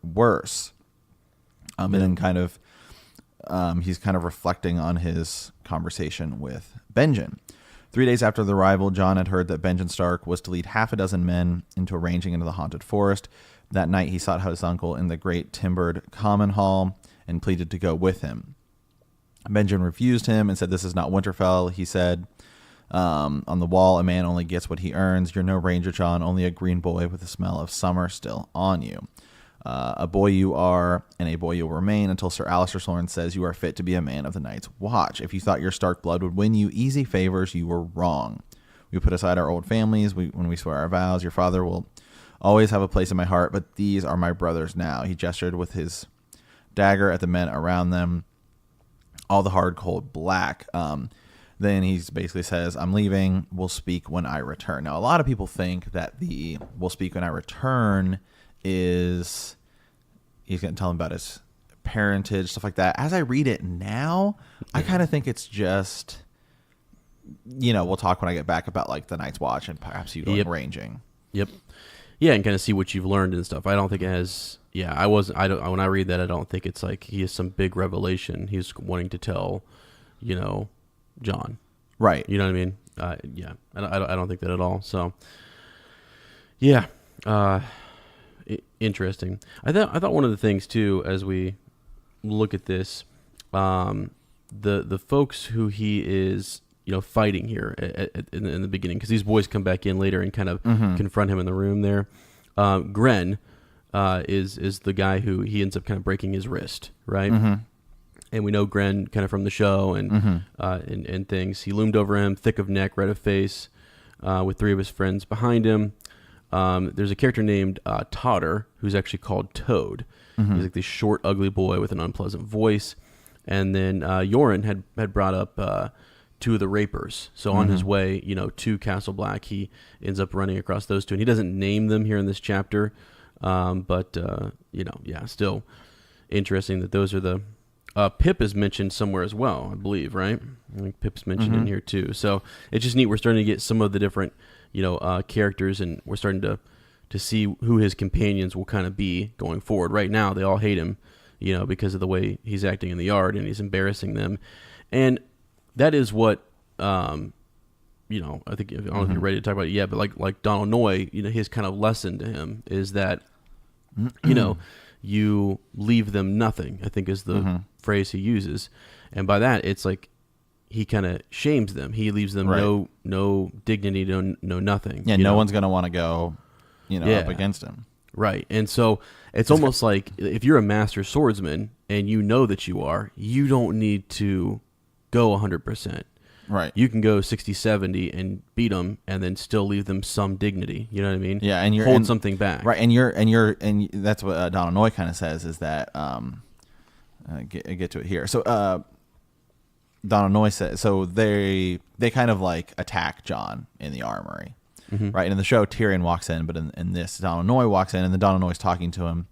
S2: worse. And then kind of he's kind of reflecting on his conversation with Benjen. 3 days after the arrival, Jon had heard that Benjen Stark was to lead half a dozen men into ranging into the haunted forest. That night he sought his uncle in the great timbered common hall and pleaded to go with him. Benjen refused him and said, "This is not Winterfell," he said. On the wall, a man only gets what he earns. You're no ranger, Jon, only a green boy with the smell of summer still on you. A boy you are, and a boy you'll remain until Sir Alistair Thorne says you are fit to be a man of the Night's Watch. If you thought your Stark blood would win you easy favors, you were wrong. We put aside our old families when we swear our vows. Your father will always have a place in my heart, but these are my brothers now. He gestured with his dagger at the men around them, all the hard, cold black. Then he basically says, I'm leaving. We'll speak when I return. Now, a lot of people think that the we'll speak when I return is he's going to tell him about his parentage, stuff like that. As I read it now, I kind of think it's just, we'll talk when I get back about like the Night's Watch and perhaps you going ranging.
S1: Yep. Yeah, and kind of see what you've learned and stuff. I don't think it has. Yeah, when I read that, I don't think it's like he has some big revelation he's wanting to tell, Jon.
S2: Right.
S1: You know what I mean? Yeah, I don't think that at all. So, yeah, interesting. I thought one of the things too, as we look at this, the folks who he is fighting here in the beginning, because these boys come back in later and kind of confront him in the room there. Gren is the guy who he ends up kind of breaking his wrist, right? And we know Gren kind of from the show and things. He loomed over him, thick of neck, red of face, with three of his friends behind him. There's a character named Totter, who's actually called Toad. He's like this short, ugly boy with an unpleasant voice. And then Yoren had brought up two of the Rapers. So on his way, to Castle Black, he ends up running across those two. And he doesn't name them here in this chapter, but still interesting that those are the... Pip is mentioned somewhere as well, I believe, right? I think Pip's mentioned in here too. So it's just neat. We're starting to get some of the different, characters, and we're starting to see who his companions will kind of be going forward. Right now, they all hate him, because of the way he's acting in the yard, and he's embarrassing them. And that is what, I think, I don't know if you're ready to talk about it yet, but like Donal Noy, his kind of lesson to him is that, you leave them nothing, I think is the phrase he uses. And by that, it's like he kind of shames them. He leaves them no dignity, no nothing.
S2: Yeah, no one's going to want to go, up against him.
S1: Right. And so it's almost like if you're a master swordsman and you know that you are, you don't need to go 100%.
S2: Right.
S1: You can go 60, 70 and beat them and then still leave them some dignity. You know what I mean?
S2: Yeah. And
S1: hold something back.
S2: Right. And that's what Donal Noy kind of says is that, get to it here. So, Donal Noy says, so they kind of like attack Jon in the armory. Right. And in the show, Tyrion walks in, but in this, Donal Noy walks in, and then Donal Noy's talking to him.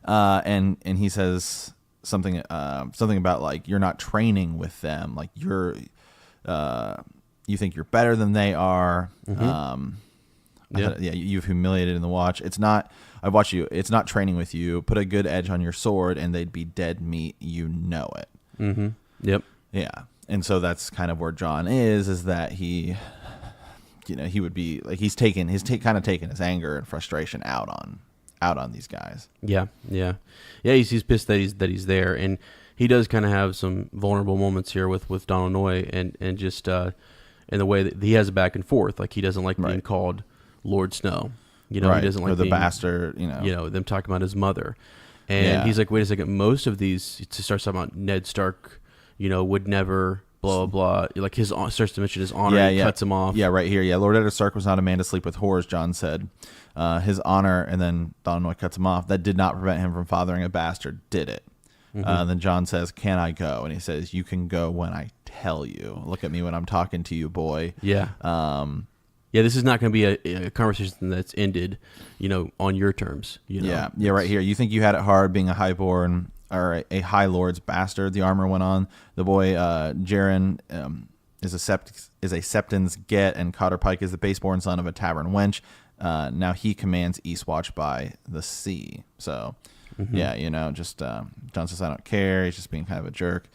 S2: And he says, something about like you're not training with them, like you think you're better than they are. You've humiliated in the watch. It's not. I've watched you. It's not training with you. Put a good edge on your sword, and they'd be dead meat. You know it.
S1: Mm-hmm. Yep.
S2: Yeah, and so that's kind of where Jon is that he, he would be like he's taken his his anger and frustration out on these guys.
S1: Yeah. He's pissed that he's there, and he does kind of have some vulnerable moments here with Donal Noye, and just in the way that he has a back and forth. Like he doesn't like being called Lord Snow. He doesn't like
S2: or the
S1: being,
S2: bastard.
S1: Them talking about his mother, and he's like, wait a second. Most of these starts talking about Ned Stark, would never blah blah blah. Like his starts to mention his honor, and cuts him off.
S2: Yeah, right here. Yeah, Lord Eddard Stark was not a man to sleep with whores, Jon said. His honor, and then Donal Noye cuts him off. That did not prevent him from fathering a bastard, did it? Then Jon says, "Can I go?" And he says, "You can go when I tell you. Look at me when I'm talking to you, boy."
S1: Yeah. This is not going to be a conversation that's ended, on your terms.
S2: Yeah, right here. You think you had it hard being a highborn or a high lord's bastard? The armor went on. The boy Jaren is a Septon's get, and Cotter Pike is the baseborn son of a tavern wench. Now he commands Eastwatch by the sea. So, just Jon says, "I don't care." He's just being kind of a jerk.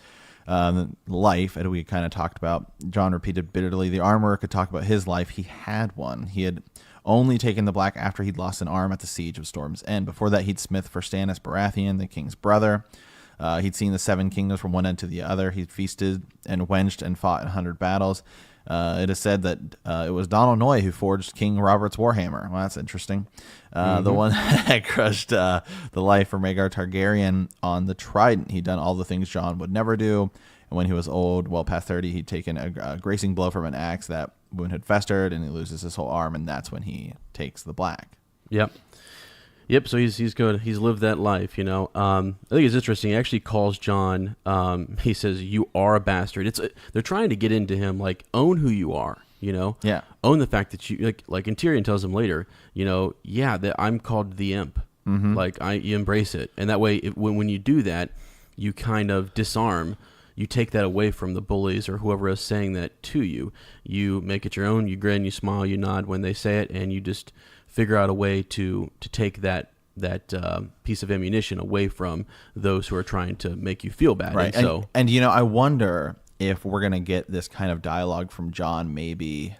S2: Life, and we kind of talked about, Jon repeated bitterly, the armorer could talk about his life. He had one. He had only taken the black after he'd lost an arm at the siege of Storm's End. Before that, he'd smith for Stannis Baratheon, the king's brother. He'd seen the Seven Kingdoms from one end to the other. He'd feasted and wenched and fought in 100 battles. It is said that it was Donal Noye who forged King Robert's warhammer. Well, that's interesting. The one that crushed the life for Rhaegar Targaryen on the trident. He'd done all the things Jon would never do. And when he was old, well past 30, he'd taken a grazing blow from an axe. That wound had festered, and he loses his whole arm, and that's when he takes the black.
S1: Yep. So he's good. He's lived that life. I think it's interesting. He actually calls Jon. He says, "You are a bastard." They're trying to get into him, like, own who you are.
S2: Yeah.
S1: Own the fact that you like. And Tyrion tells him later, that I'm called the Imp.
S2: Mm-hmm.
S1: Like you embrace it, and that way, when you do that, you kind of disarm. You take that away from the bullies or whoever is saying that to you. You make it your own. You grin, you smile, you nod when they say it, and you just figure out a way to take that piece of ammunition away from those who are trying to make you feel bad.
S2: Right. And I wonder if we're gonna get this kind of dialogue from Jon, maybe,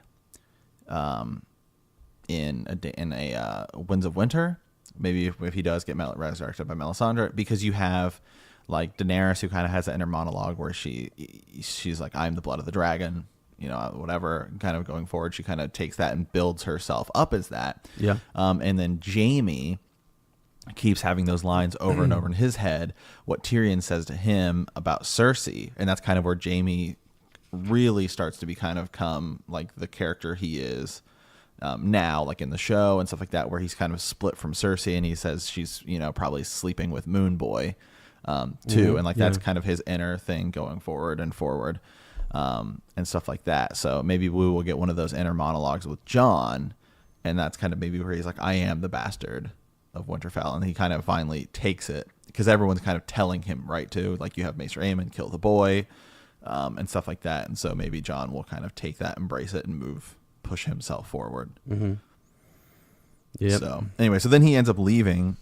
S2: in a Winds of Winter. Maybe if he does get resurrected by Melisandre, because you have like Daenerys, who kind of has that inner monologue where she's like, "I'm the blood of the dragon." Whatever, kind of going forward, she kind of takes that and builds herself up as that.
S1: Yeah.
S2: And then Jaime keeps having those lines over and over in his head, what Tyrion says to him about Cersei. And that's kind of where Jaime really starts to come like the character he is now, like in the show and stuff like that, where he's kind of split from Cersei, and he says she's, probably sleeping with Moon Boy too. And like, that's kind of his inner thing going forward and stuff like that. So maybe we will get one of those inner monologues with Jon, and that's kind of maybe where he's like, "I am the bastard of Winterfell," and he kind of finally takes it, because everyone's kind of telling him, right, too, like, you have Maester Aemon kill the boy, and stuff like that. And so maybe Jon will kind of take that, embrace it, and push himself forward.
S1: Mm-hmm. Yeah.
S2: So anyway, so then he ends up leaving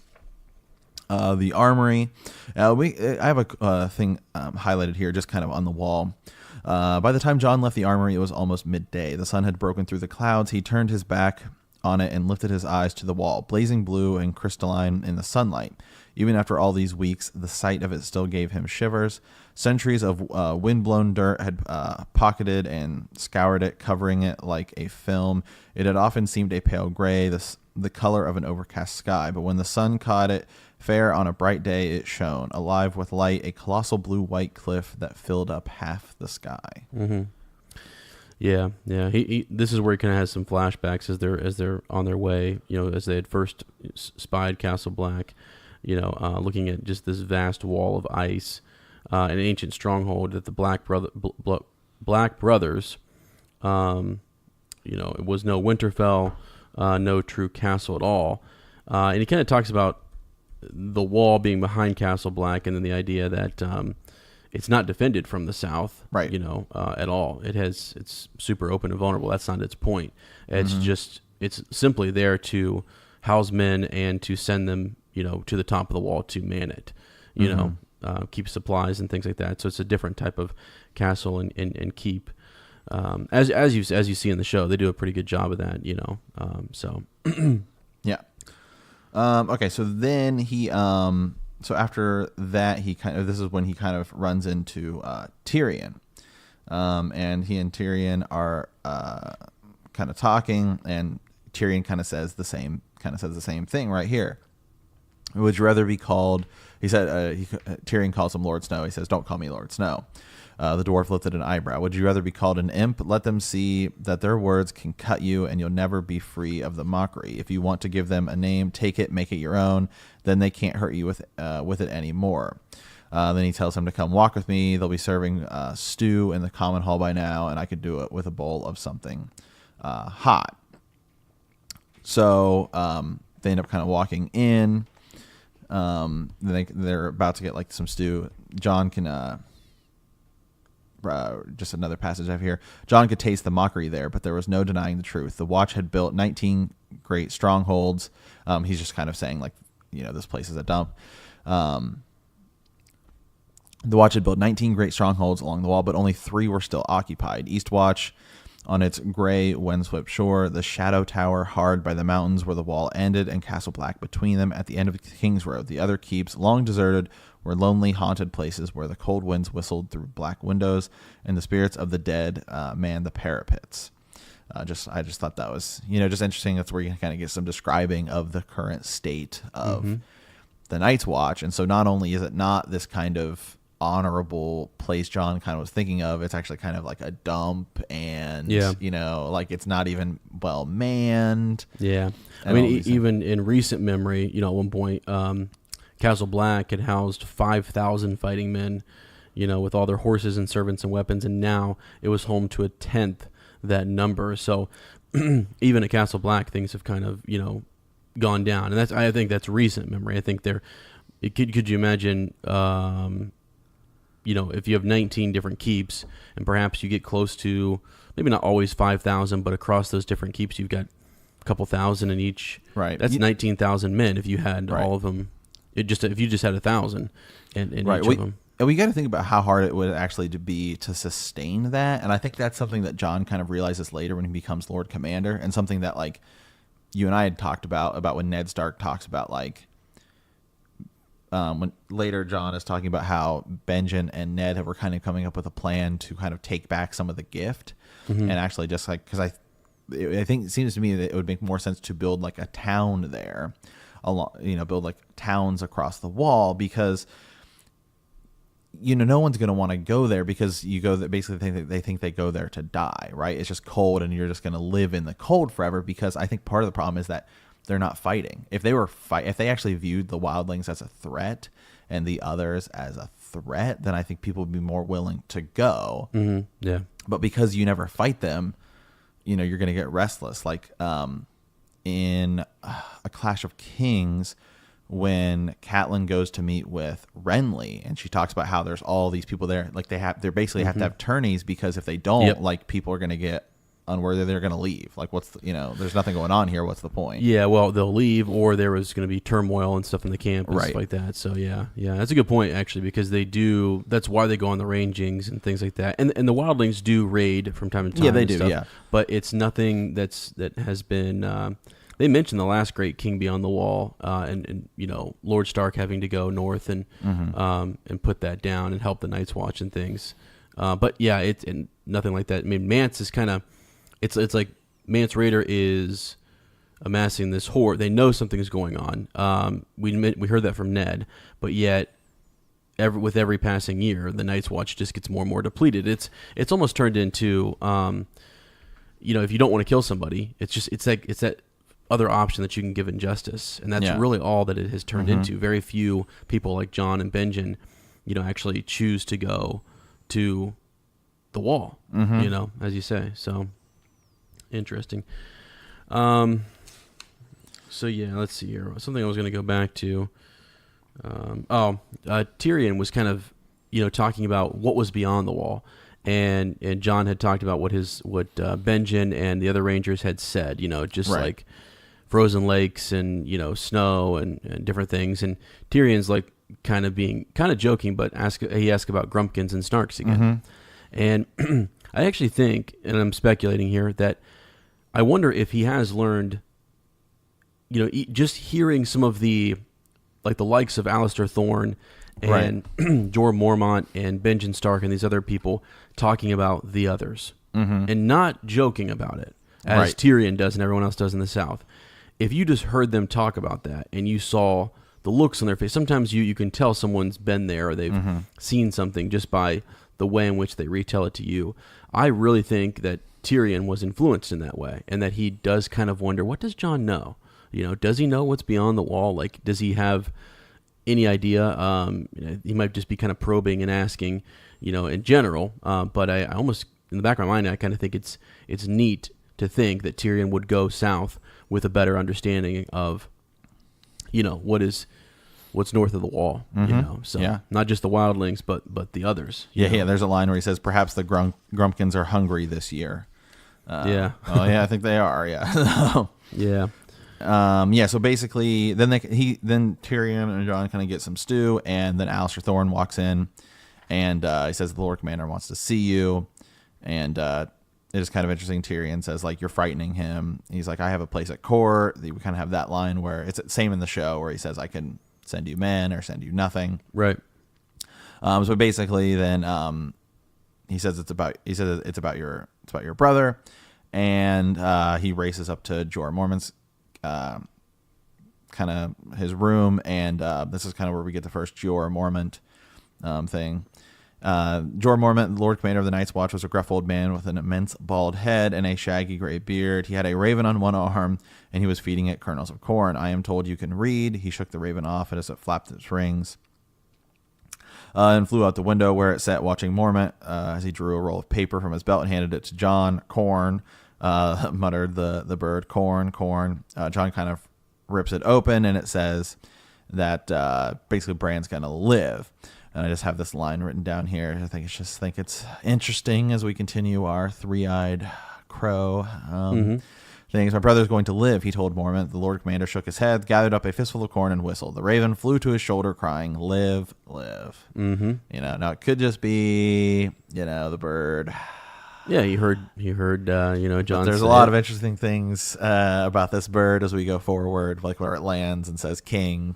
S2: the armory. I have a thing highlighted here, just kind of on the wall. By the time Jon left the armory, it was almost midday. The sun had broken through the clouds. He turned his back on it and lifted his eyes to the wall, blazing blue and crystalline in the sunlight. Even after all these weeks, the sight of it still gave him shivers. Centuries of wind-blown dirt had pocketed and scoured it, covering it like a film. It had often seemed a pale gray, the color of an overcast sky, but when the sun caught it fair on a bright day, it shone, alive with light, a colossal blue-white cliff that filled up half the sky.
S1: Mm-hmm. Yeah. He this is where he kind of has some flashbacks as they're on their way. As they had first spied Castle Black. Looking at just this vast wall of ice, an ancient stronghold that the Black Brothers. It was no Winterfell, no true castle at all. And he kind of talks about the wall being behind Castle Black, and then the idea that it's not defended from the south,
S2: right?
S1: At all. It's super open and vulnerable. That's not its point. It's just it's simply there to house men and to send them, to the top of the wall to man it, keep supplies and things like that. So it's a different type of castle and keep. As you see in the show, they do a pretty good job of that, So
S2: yeah. Okay, so then he so after that this is when he kind of runs into Tyrion, and he and Tyrion are kind of talking, and Tyrion kind of says the same thing right here. Would you rather be called? He said Tyrion calls him Lord Snow. He says, "Don't call me Lord Snow." The dwarf lifted an eyebrow. Would you rather be called an imp? Let them see that their words can cut you, and you'll never be free of the mockery. If you want to give them a name, take it, make it your own. Then they can't hurt you with it anymore. Then he tells him to come walk with me. They'll be serving stew in the common hall by now, and I could do it with a bowl of something hot. So they end up kind of walking in. They're about to get like some stew. John can... just another passage I have here. John could taste the mockery there, but there was no denying the truth. The Watch had built 19 great strongholds. He's just kind of saying, like, this place is a dump. The Watch had built 19 great strongholds along the wall, but only 3 were still occupied. East Watch on its gray, windswept shore, the Shadow Tower hard by the mountains where the wall ended, and Castle Black between them at the end of King's Road. The other keeps, long deserted, were lonely, haunted places where the cold winds whistled through black windows, and the spirits of the dead manned the parapets. I just thought that was, just interesting. That's where you can kind of get some describing of the current state of the Night's Watch. And so not only is it not this kind of honorable place John kind of was thinking of, it's actually kind of like a dump, and like it's not even well manned.
S1: Yeah, I mean, even in recent memory, at one point, Castle Black had housed 5,000 fighting men, with all their horses and servants and weapons, and now it was home to a 10th that number. So even at Castle Black, things have kind of gone down, and I think that's recent memory. I think could you imagine? If you have 19 different keeps, and perhaps you get close to maybe not always 5,000, but across those different keeps, you've got a couple thousand in each. Right. That's 19,000 men if you had all of them. If you just had 1,000 in each of them.
S2: And we got to think about how hard it would actually be to sustain that. And I think that's something that John kind of realizes later when he becomes Lord Commander, and something that like you and I had talked about when Ned Stark talks about like when later John is talking about how Benjen and Ned were kind of coming up with a plan to kind of take back some of the gift, and actually just like, because I think it seems to me that it would make more sense to build like a town there. Build like towns across the wall, because no one's going to want to go there, because you go there basically they think they go there to die, right? It's just cold, and you're just going to live in the cold forever. Because I think part of the problem is that they're not fighting. If they actually viewed the wildlings as a threat and the others as a threat, then I think people would be more willing to go.
S1: Yeah.
S2: But because you never fight them, you're going to get restless. Like in A Clash of Kings, when Catelyn goes to meet with Renly, and she talks about how there's all these people there, like they basically have to have tourneys, because if they don't, like people are going to get unworthy, they're going to leave. Like what's there's nothing going on here. What's the point? Yeah, well, they'll leave, or there was going to be turmoil and stuff in the camp and stuff like that. So yeah, that's a good point actually, because they do. That's why they go on the rangings and things like that. And the wildlings do raid from time to time. Yeah, they do. Stuff, yeah, but it's nothing that has been. They mentioned the last great king beyond the wall, and Lord Stark having to go north and put that down and help the Night's Watch and things. But yeah, it's nothing like that. I mean, Mance is kind of, it's like Mance Rayder is amassing this horde. They know something is going on. We heard that from Ned, but yet with every passing year, the Night's Watch just gets more and more depleted. It's almost turned into, if you don't want to kill somebody, it's that other option that you can give in justice, and that's really all that it has turned into. Very few people like John and Benjen, actually choose to go to the wall, as you say. So interesting. So yeah, let's see here. Something I was going to go back to.
S1: Tyrion was kind of, talking about what was beyond the wall, and John had talked about what Benjen and the other Rangers had said. Just
S2: Right.
S1: like frozen lakes and snow and different things. And Tyrion's like kind of joking, but he asked about Grumpkins and Snarks again. And I actually think, and I'm speculating here, that I wonder if he has learned, just hearing some of the likes of Alistair Thorne and Jorah Mormont and Benjen Stark and these other people talking about the others and not joking about it as Tyrion does and everyone else does in the South. If you just heard them talk about that and you saw the looks on their face, sometimes you can tell someone's been there or they've seen something just by the way in which they retell it to you. I really think that Tyrion was influenced in that way, and that he does kind of wonder, what does Jon know? Does he know what's beyond the wall? Like, does he have any idea? He might just be kind of probing and asking, in general. But I almost, in the back of my mind, I kind of think it's neat to think that Tyrion would go south with a better understanding of, what's north of the wall. So not just the wildlings, but the others.
S2: Yeah. There's a line where he says, "Perhaps the Grumpkins are hungry this year."
S1: Yeah.
S2: Oh yeah, I think they are. Yeah.
S1: Yeah.
S2: So basically, then Tyrion and Jon kind of get some stew, and then Alistair Thorne walks in, and he says the Lord Commander wants to see you, and it is kind of interesting. Tyrion says, like, you're frightening him. He's like, I have a place at court. We kind of have that line where it's the same in the show where he says, I can send you men or send you nothing.
S1: Right.
S2: So basically, then he says it's about your brother, and he races up to Jorah Mormont's kind of his room, and this is kind of where we get the first Jorah Mormont thing. Jorah Mormont, Lord Commander of the Night's Watch, was a gruff old man with an immense bald head and a shaggy gray beard. He had a raven on one arm, and he was feeding it kernels of corn. I am told you can read. He shook the raven off as it flapped its wings and flew out the window where it sat watching Mormont as he drew a roll of paper from his belt and handed it to Jon. Corn, muttered the bird. Corn. Jon kind of rips it open, and it says that basically Bran's going to live. And I just have this line written down here. I think it's interesting as we continue our three-eyed crow things. My brother's going to live, he told Mormont. The Lord Commander shook his head, gathered up a fistful of corn, and whistled. The raven flew to his shoulder, crying, live, live. Now it could just be, the bird.
S1: Yeah, he heard Jon.
S2: But there's a lot of interesting things about this bird as we go forward, like where it lands and says king.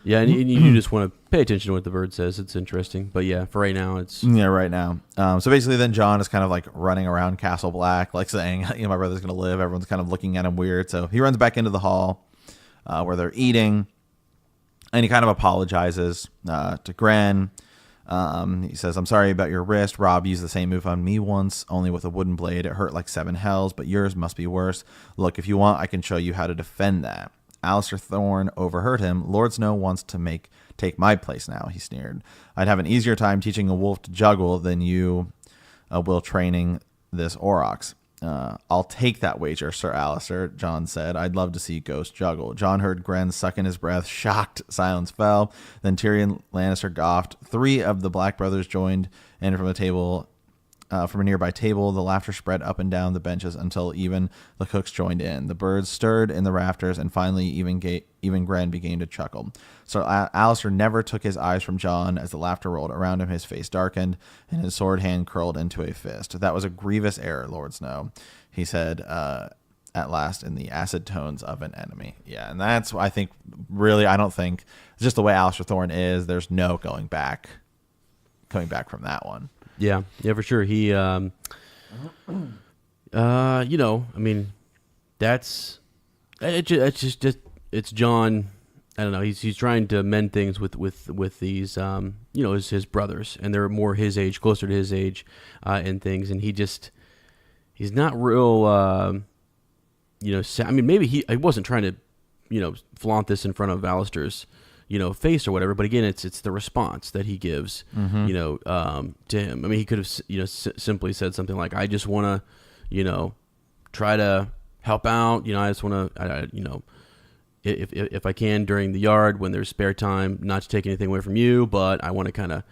S1: Yeah, and you just want to pay attention to what the bird says. It's interesting. But yeah, for right now, it's...
S2: Yeah, right now. So basically then Jon is kind of like running around Castle Black, like saying, my brother's going to live. Everyone's kind of looking at him weird. So he runs back into the hall where they're eating, and he kind of apologizes to Gren. He says, I'm sorry about your wrist. Robb used the same move on me once, only with a wooden blade. It hurt like 7 hells, but yours must be worse. Look, if you want, I can show you how to defend that. Alistair Thorne overheard him. Lord Snow wants to take my place now, he sneered. I'd have an easier time teaching a wolf to juggle than you will training this aurochs. I'll take that wager, Sir Alistair, Jon said. I'd love to see Ghost juggle. Jon heard Gren suck in his breath. Shocked silence fell. Then Tyrion Lannister goughed. 3 of the Black brothers joined in from a nearby table. The laughter spread up and down the benches until even the cooks joined in. The birds stirred in the rafters, and finally even Gren began to chuckle. So Alistair never took his eyes from Jon. As the laughter rolled around him, his face darkened, and his sword hand curled into a fist. That was a grievous error, Lord Snow, he said at last in the acid tones of an enemy. Yeah, and that's, I think, really, I don't think, just the way Alistair Thorne is, there's no coming back from that one.
S1: Yeah, for sure. He, I mean, that's it's Jon. I don't know. He's trying to mend things with these, his brothers, and they're more his age, closer to his age, and things. And he's not real, I mean, maybe he wasn't trying to, flaunt this in front of Alistair's, face or whatever. But again, it's the response that he gives, to him. I mean, he could have, simply said something like, I just want to, try to help out. I just want to, if I can during the yard when there's spare time, not to take anything away from you, but I want to kind of,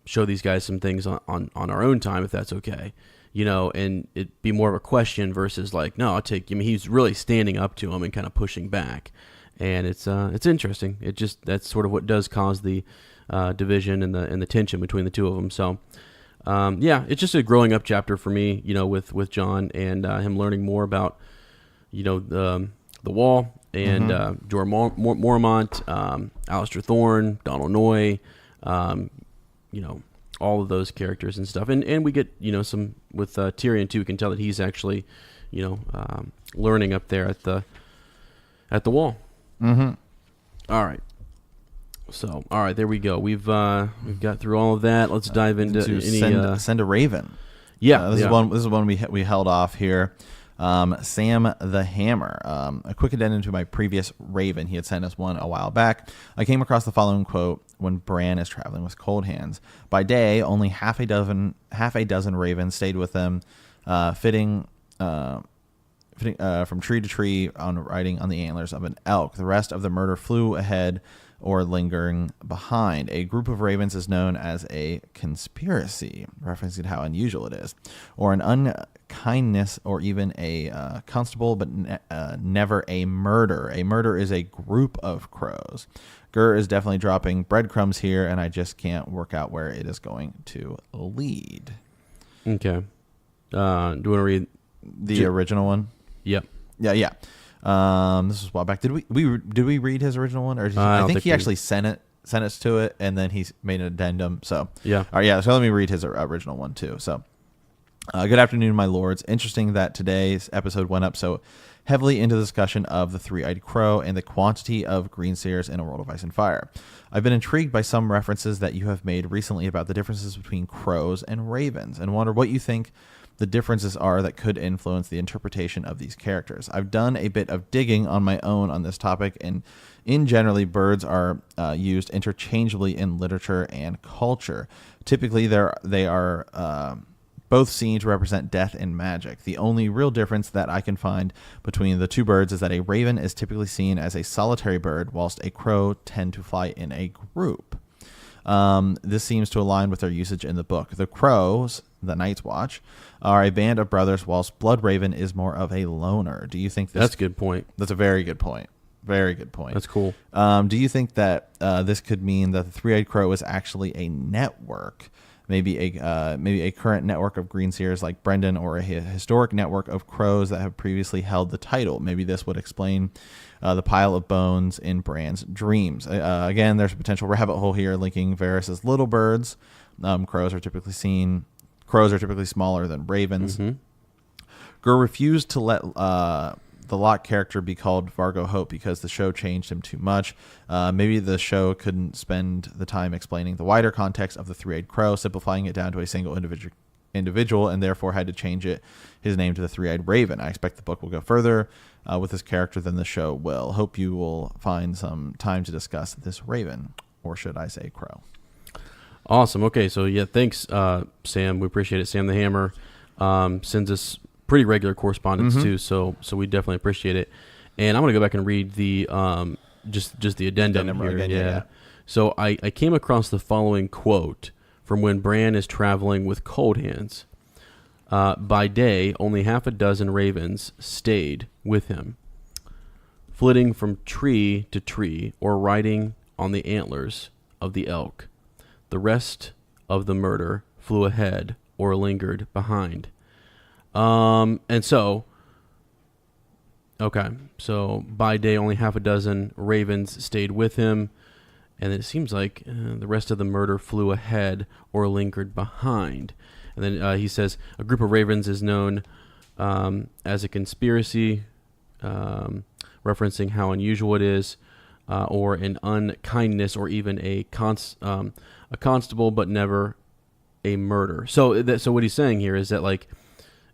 S1: show these guys some things on our own time, if that's okay. And it be more of a question versus like, no, I'll take. I mean, he's really standing up to him and kind of pushing back, and it's interesting. That's sort of what does cause the division and the tension between the two of them. So, it's just a growing up chapter for me, with Jon and him learning more about, the Wall and Jorah Mormont, Alistair Thorne, Donal Noy, all of those characters and stuff. And we get, some with Tyrion too. We can tell that he's actually, learning up there at the Wall.
S2: Mm-hmm.
S1: All right. So, all right, there we go. We've got through all of that. Let's dive into
S2: send a Raven.
S1: Yeah,
S2: this is one we held off here. Sam the Hammer. A quick addendum to my previous Raven. He had sent us one a while back. I came across the following quote when Bran is traveling with Cold Hands. By day, only half a dozen ravens stayed with them, fitting from tree to tree riding on the antlers of an elk. The rest of the murder flew ahead or lingering behind. A group of ravens is known as a conspiracy, referencing how unusual it is, or an unkindness, or even a constable, but never a murder. A murder is a group of crows. Gur is definitely dropping breadcrumbs here, and I just can't work out where it is going to lead.
S1: Okay. Do you want to read
S2: the original one?
S1: Yep.
S2: Yeah. This was a while back. Did we read his original one, or I think he actually sent us to it, and then he made an addendum. So
S1: yeah.
S2: All right, yeah. So let me read his original one too. So, good afternoon, my lords. Interesting that today's episode went up so heavily into the discussion of the three-eyed crow and the quantity of greenseers in A World of Ice and Fire. I've been intrigued by some references that you have made recently about the differences between crows and ravens, and wonder what you think the differences are that could influence the interpretation of these characters. I've done a bit of digging on my own on this topic, and generally, birds are used interchangeably in literature and culture. Typically, they are both seen to represent death and magic. The only real difference that I can find between the two birds is that a raven is typically seen as a solitary bird, whilst a crow tend to fly in a group. This seems to align with their usage in the book. The crows, the Night's Watch, are a band of brothers, whilst Bloodraven is more of a loner. Do you think this?
S1: That's a good point.
S2: That's a very good point. Very good point.
S1: That's cool.
S2: Do you think that this could mean that the three-eyed crow is actually a network? Maybe a current network of greenseers like Brendan, or a historic network of crows that have previously held the title. Maybe this would explain the pile of bones in Bran's dreams. Again, there's a potential rabbit hole here linking Varys' little birds. Crows are typically smaller than ravens.
S1: Mm-hmm.
S2: Gur refused to let the Locke character be called Vargo Hope because the show changed him too much. Maybe the show couldn't spend the time explaining the wider context of the three-eyed crow, simplifying it down to a single individual, and therefore had to change his name to the three-eyed raven. I expect the book will go further with this character than the show will. Hope you will find some time to discuss this raven, or should I say crow.
S1: Awesome. Okay, so yeah, thanks, Sam. We appreciate it. Sam the Hammer sends us pretty regular correspondence too, so we definitely appreciate it. And I'm gonna go back and read the just the addendum here.
S2: Again, yeah.
S1: So I came across the following quote from when Bran is traveling with Cold Hands. By day, only half a dozen ravens stayed with him, flitting from tree to tree or riding on the antlers of the elk. The rest of the murder flew ahead or lingered behind. And so, okay, so by day, only half a dozen ravens stayed with him, and it seems like the rest of the murder flew ahead or lingered behind. And then he says, a group of ravens is known as a conspiracy, referencing how unusual it is, or an unkindness, or even a constable, but never a murder. So what he's saying here is that, like,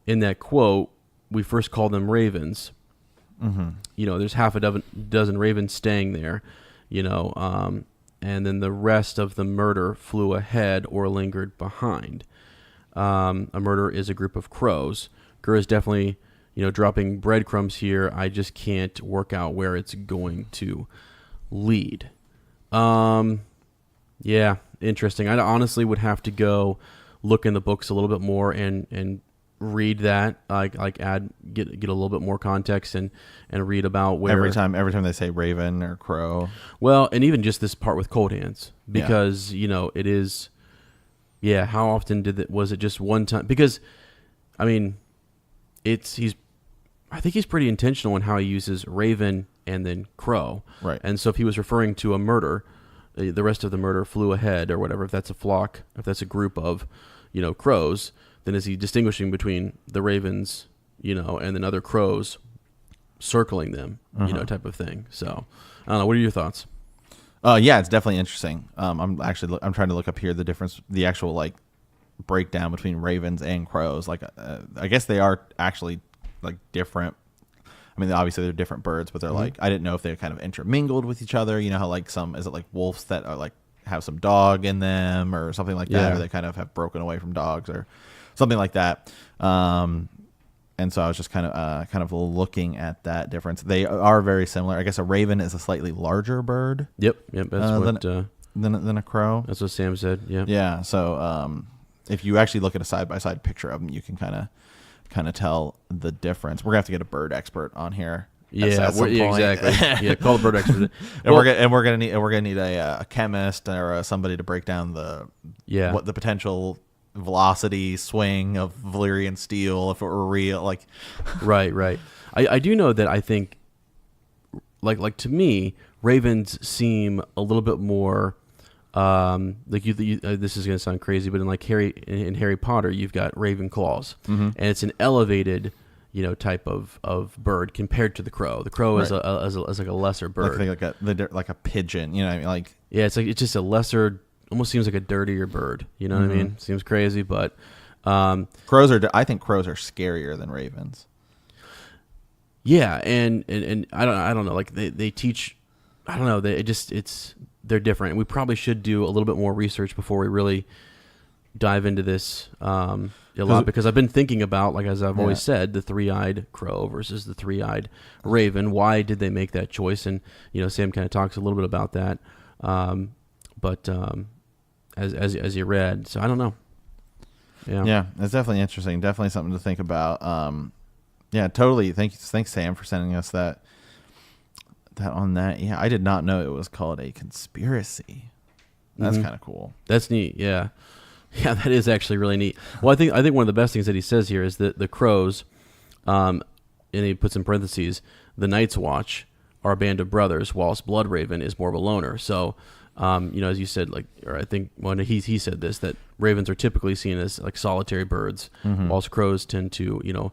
S1: in that quote, we first call them ravens.
S2: Mm-hmm.
S1: There's half a dozen ravens staying there, and then the rest of the murder flew ahead or lingered behind. A murder is a group of crows. Gur is definitely, dropping breadcrumbs here. I just can't work out where it's going to lead. Yeah, interesting. I honestly would have to go look in the books a little bit more and read that, get a little bit more context and read about where
S2: every time they say raven or crow.
S1: Well, and even just this part with cold hands, because it is. Yeah, how often was it just one time? Because, I mean, I think he's pretty intentional in how he uses raven and then crow.
S2: Right.
S1: And so if he was referring to a murder, the rest of the murder flew ahead or whatever. If that's a flock, if that's a group of, crows, then is he distinguishing between the ravens, and then other crows circling them, type of thing. So, I don't know. What are your thoughts?
S2: Yeah, it's definitely interesting. I'm trying to look up here the actual like breakdown between ravens and crows. Like, I guess they are actually like different. I mean, obviously they're different birds, but they're like, I didn't know if they kind of intermingled with each other. You know how like is it like wolves that are like have some dog in them or something like that, or they kind of have broken away from dogs or something like that. And so I was just kind of looking at that difference. They are very similar. I guess a raven is a slightly larger bird.
S1: Yep. That's
S2: than a crow.
S1: That's what Sam said. Yeah.
S2: Yeah. So if you actually look at a side by side picture of them, you can kind of tell the difference. We're gonna have to get a bird expert on here.
S1: Yeah, exactly. Yeah, call the bird expert.
S2: And we're gonna need a chemist or somebody to break down what the potential velocity swing of Valyrian steel if it were real. Like,
S1: right. I do know that I think, like to me, ravens seem a little bit more. Like this is gonna sound crazy, but in Harry Potter, you've got raven claws, and it's an elevated, type of bird compared to the crow. The crow is like a lesser bird,
S2: like a pigeon. You know what I mean? Like,
S1: yeah, it's just a lesser. Almost seems like a dirtier bird. You know what I mean? Seems crazy, but
S2: I think crows are scarier than ravens.
S1: Yeah, and I don't know. Like they teach. I don't know. They're different. We probably should do a little bit more research before we really dive into this a lot, because I've been thinking about, like, as I've always said, the three-eyed crow versus the three-eyed raven. Why did they make that choice? And Sam kind of talks a little bit about that. But as you read, so I don't know.
S2: Yeah, it's definitely interesting. Definitely something to think about. Yeah, totally. Thanks, Sam, for sending us that on that. Yeah, I did not know it was called a conspiracy. That's kind of cool.
S1: That's neat. Yeah, that is actually really neat. Well, I think one of the best things that he says here is that the crows, and he puts in parentheses, the Night's Watch are a band of brothers, whilst Bloodraven is more of a loner. So, as you said, or I think when he said this, that ravens are typically seen as like solitary birds, whilst crows tend to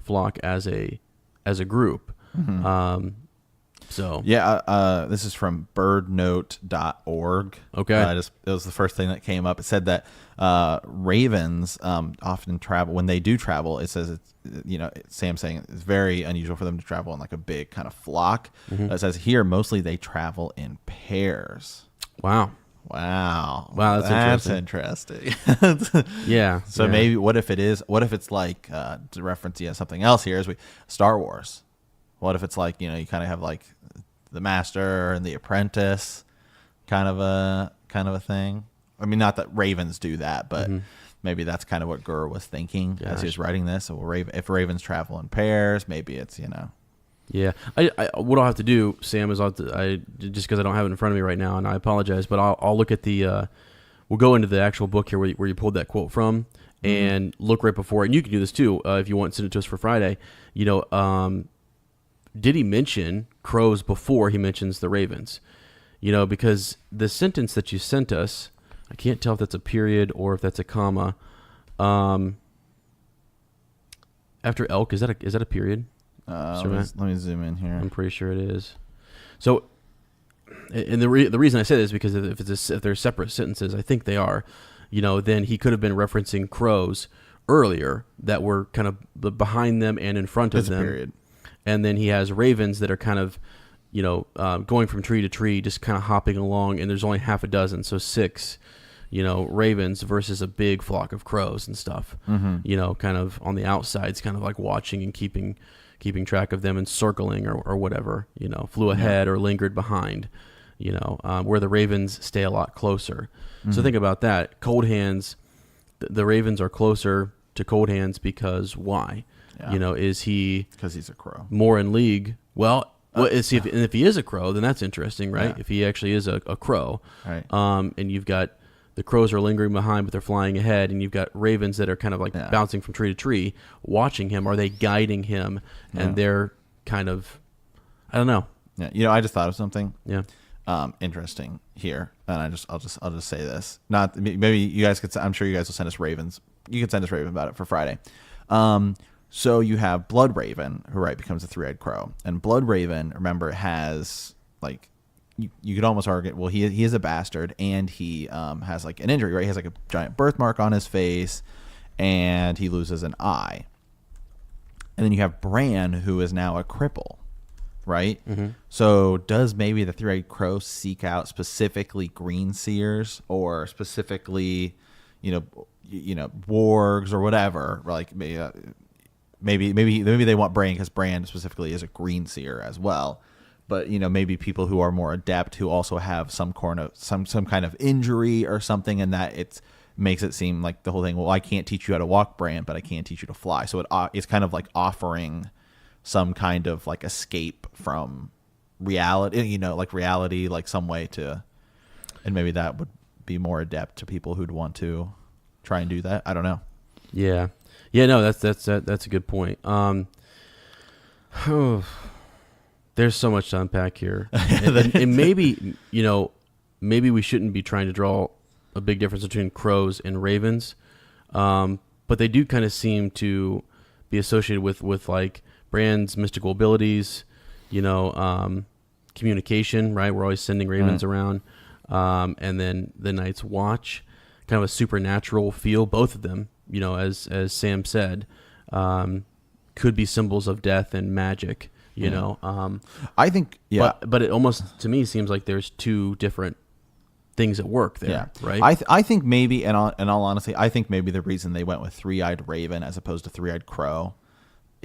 S1: flock as a group. So
S2: this is from birdnote.org.
S1: Okay.
S2: It was the first thing that came up. It said that ravens often travel. When they do travel, it says Sam's saying it's very unusual for them to travel in like a big kind of flock. It says here mostly they travel in pairs.
S1: Wow,
S2: that's interesting.
S1: Yeah.
S2: So maybe what if it's like to reference something else here is Star Wars. What if it's like, you kind of have like the master and the apprentice kind of a thing? I mean, not that ravens do that, but maybe that's kind of what Gur was thinking as he was writing this. So if ravens travel in pairs, maybe it's,
S1: Yeah. I what I'll have to do, Sam, is just because I don't have it in front of me right now, and I apologize, but I'll look at the we'll go into the actual book here where you pulled that quote from and look right before it. And you can do this too if you want, send it to us for Friday. Did he mention crows before he mentions the ravens? Because the sentence that you sent us, I can't tell if that's a period or if that's a comma. After elk, is that a period?
S2: Let me zoom in here.
S1: I'm pretty sure it is. So, and the reason I say this is because if they're separate sentences, I think they are. Then he could have been referencing crows earlier that were kind of behind them and in front of them.
S2: Period.
S1: And then he has ravens that are kind of, going from tree to tree, just kind of hopping along. And there's only half a dozen, so 6 ravens versus a big flock of crows and stuff. Kind of on the outsides, kind of like watching and keeping track of them and circling or whatever. Flew ahead or lingered behind. Where the ravens stay a lot closer. So think about that. Cold Hands, the ravens are closer to Cold Hands because why?
S2: Yeah.
S1: Is he
S2: because he's a crow
S1: more in league? Well, if he is a crow, then that's interesting, right?
S2: Yeah.
S1: If he actually is a crow,
S2: right?
S1: And you've got the crows are lingering behind, but they're flying ahead, and you've got ravens that are kind of like bouncing from tree to tree, watching him. Are they guiding him? And they're kind of, I don't know.
S2: Yeah, I just thought of something.
S1: Yeah.
S2: Interesting here, and I'll just say this. Not maybe you guys could. I'm sure you guys will send us ravens. You can send us raven about it for Friday. So you have Blood Raven, who becomes a 3-eyed crow, and Blood Raven, remember, has like you could almost argue. Well, he is a bastard, and he has like an injury, right? He has like a giant birthmark on his face, and he loses an eye. And then you have Bran, who is now a cripple. Right? So does maybe the 3-eyed crow seek out specifically green seers or specifically, wargs or whatever? Like maybe they want Bran because Bran specifically is a green seer as well. But maybe people who are more adept who also have some kind of injury or something, and that it makes it seem like the whole thing. Well, I can't teach you how to walk, Bran, but I can teach you to fly. So it's kind of like offering some kind of like escape from reality, like some way to, and maybe that would be more adept to people who'd want to try and do that. I don't know.
S1: Yeah. No, that's a good point. There's so much to unpack here, and maybe maybe we shouldn't be trying to draw a big difference between crows and ravens, but they do kind of seem to be associated with like Bran's mystical abilities, communication, right? We're always sending ravens around. And then the Night's Watch, kind of a supernatural feel, both of them, as Sam said, could be symbols of death and magic,
S2: I think,
S1: but it almost, to me, seems like there's two different things at work there, right?
S2: I think maybe, in all honesty, I think maybe the reason they went with 3-eyed raven as opposed to 3-eyed crow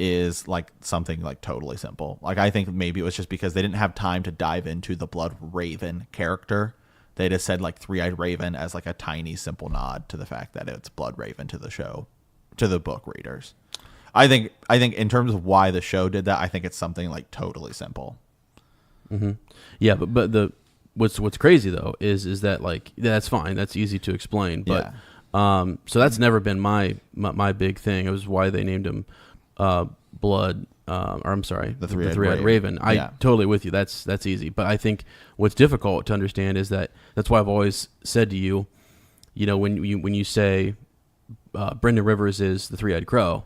S2: is like something like totally simple. Like I think maybe it was just because they didn't have time to dive into the Blood Raven character. They just said like 3-eyed raven as like a tiny simple nod to the fact that it's Blood Raven to the show, to the book readers. I think in terms of why the show did that, I think it's something like totally simple.
S1: Mm-hmm. Yeah, but the what's crazy though is that like that's fine, that's easy to explain, but so that's never been my big thing. It was why they named him Blood, or I'm sorry, the 3-eyed Raven. Totally with you. That's easy. But I think what's difficult to understand is that's why I've always said to you, when you say Brendan Rivers is the 3-eyed crow,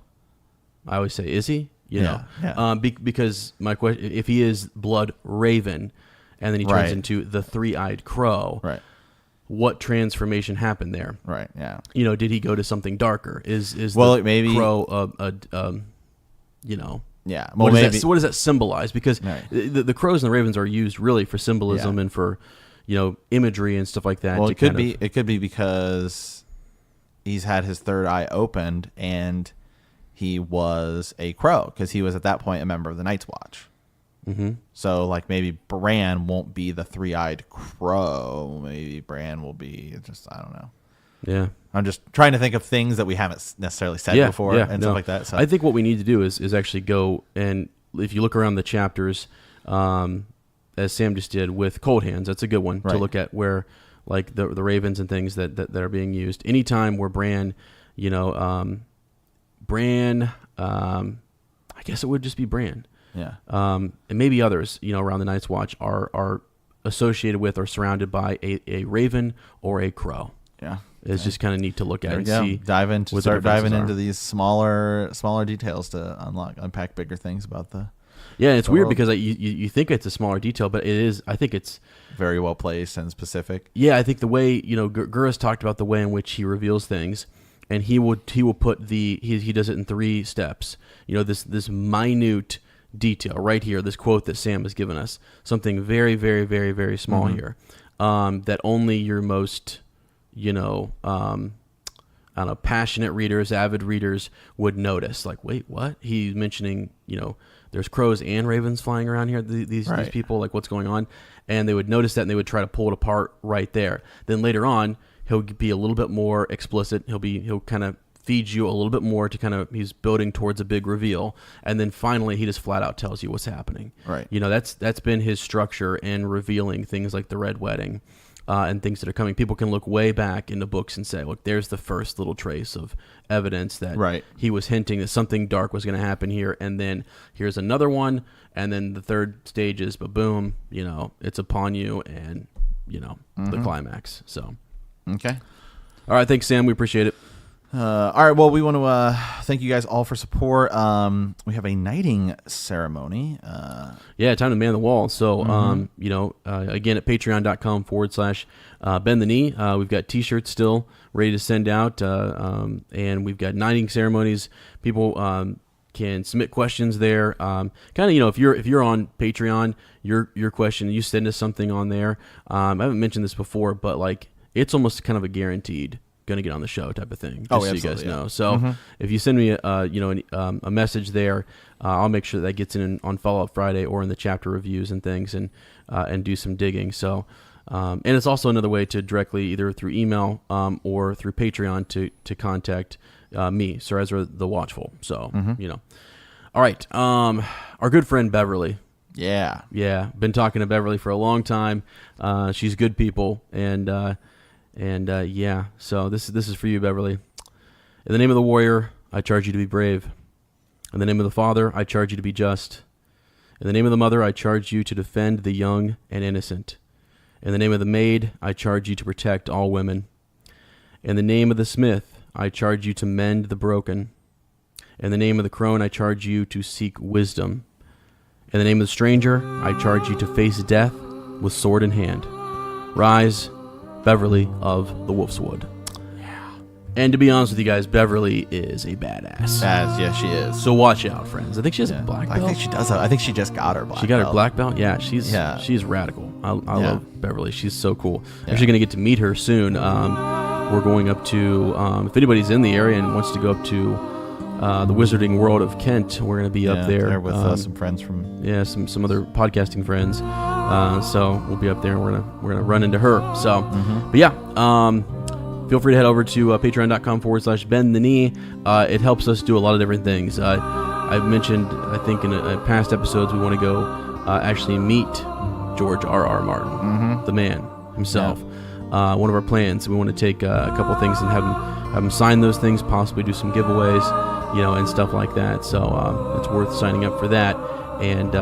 S1: I always say, is he? Because my question, if he is Blood Raven, and then he turns into the 3-eyed crow,
S2: right?
S1: What transformation happened there?
S2: Right. Yeah.
S1: Did he go to something darker? Is
S2: maybe
S1: crow
S2: Yeah.
S1: Well, what does that symbolize? Because the crows and the ravens are used really for symbolism and for, imagery and stuff like that.
S2: Well, it could be because he's had his third eye opened and he was a crow because he was at that point a member of the Night's Watch.
S1: Mm-hmm.
S2: So like maybe Bran won't be the 3-eyed crow. Maybe Bran will be just, I don't know.
S1: Yeah.
S2: I'm just trying to think of things that we haven't necessarily said before and stuff like that. So
S1: I think what we need to do is actually go, and if you look around the chapters, as Sam just did with Cold Hands, that's a good one to look at, where like the ravens and things that are being used. Anytime where Bran, I guess it would just be Bran.
S2: Yeah.
S1: And maybe others, around the Night's Watch are associated with or surrounded by a raven or a crow.
S2: Yeah.
S1: It's just kind of neat to look at and see.
S2: Start diving into these smaller details to unpack bigger things about the.
S1: Yeah, it's weird because you think it's a smaller detail, but it is. I think it's
S2: very well placed and specific.
S1: Yeah, I think the way Gurus talked about the way in which he reveals things, and he will put he does it in 3 steps. This minute detail right here, this quote that Sam has given us, something very, very, very, very small here, that only your most I don't know, passionate readers, avid readers would notice, like, wait, what? He's mentioning, there's crows and ravens flying around here. These people, like, what's going on? And they would notice that, and they would try to pull it apart right there. Then later on, he'll be a little bit more explicit. He'll kind of feed you a little bit more to he's building towards a big reveal. And then finally, he just flat out tells you what's happening.
S2: Right.
S1: That's been his structure in revealing things like the Red Wedding. And things that are coming. People can look way back in the books and say, look, there's the first little trace of evidence that he was hinting that something dark was going to happen here. And then here's another one. And then the third stage is, boom, it's upon you and, the climax. So.
S2: Okay.
S1: All right. Thanks, Sam. We appreciate it.
S2: All right. Well, we want to thank you guys all for support. We have a knighting ceremony.
S1: Time to man the wall. So, again, at patreon.com/bend the knee. We've got T-shirts still ready to send out, and we've got knighting ceremonies. People can submit questions there. If you're on Patreon, your question, you send us something on there. I haven't mentioned this before, but it's almost kind of a guaranteed going to get on the show type of thing. Just so you guys know. So if you send me a message there, I'll make sure that gets in on Follow Up Friday or in the chapter reviews and things, and do some digging. So and it's also another way to directly, either through email or through Patreon, to contact me, Sir Ezra the Watchful. So all right, our good friend Beverly. Yeah, been talking to Beverly for a long time. She's good people, and so this is for you, Beverly. In the name of the warrior, I charge you to be brave. In the name of the father, I charge you to be just. In the name of the mother, I charge you to defend the young and innocent. In the name of the maid, I charge you to protect all women. In the name of the smith, I charge you to mend the broken. In the name of the crone, I charge you to seek wisdom. In the name of the stranger, I charge you to face death with sword in hand. Rise, Beverly of the Wolfswood. Yeah. And to be honest with you guys, Beverly is a badass.
S2: Yes, she is.
S1: So watch out, friends. I think she has a black belt.
S2: I think she does. I think she just got her black belt.
S1: She got her black belt? Yeah, she's radical. I love Beverly. She's so cool. Yeah. Actually going to get to meet her soon. We're going up to, if anybody's in the area and wants to go up to the Wizarding World of Kent, we're going to be up there
S2: with some friends from
S1: some other podcasting friends. So we'll be up there, and we're gonna run into her. So, but feel free to head over to patreon.com/bend the knee. It helps us do a lot of different things. I've mentioned, I think in past episodes, we want to go actually meet George R.R. Martin, the man himself. Yeah. One of our plans, we want to take a couple things and have him sign those things, possibly do some giveaways, and stuff like that. So it's worth signing up for that. And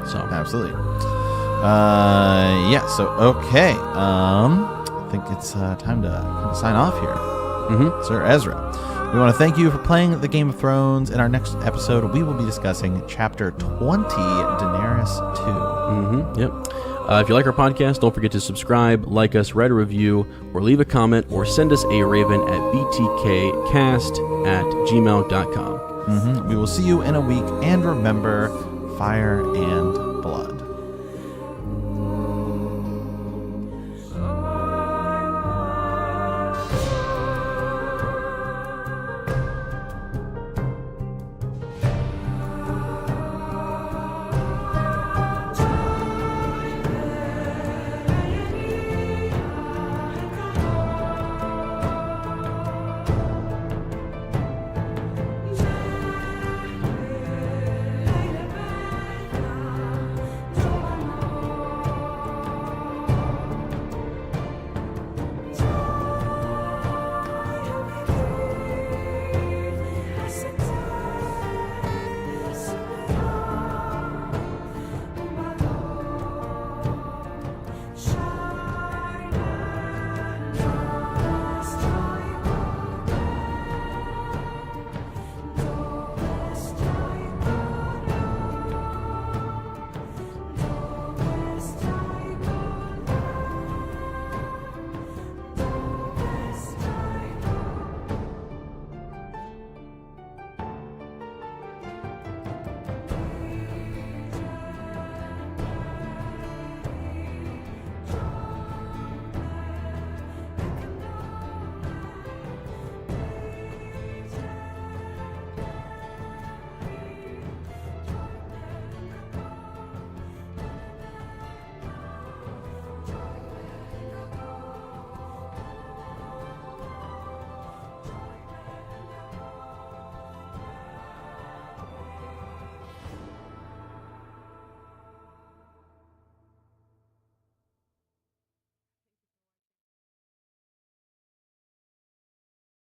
S1: So
S2: absolutely. So okay. I think it's time to sign off here. Sir Ezra, we want to thank you for playing the Game of Thrones. In our next episode, we will be discussing Chapter 20, Daenerys 2.
S1: Yep. If you like our podcast, don't forget to subscribe, like us, write a review, or leave a comment, or send us a raven at btkcast@gmail.com.
S2: We will see you in a week, and remember, fire and blood.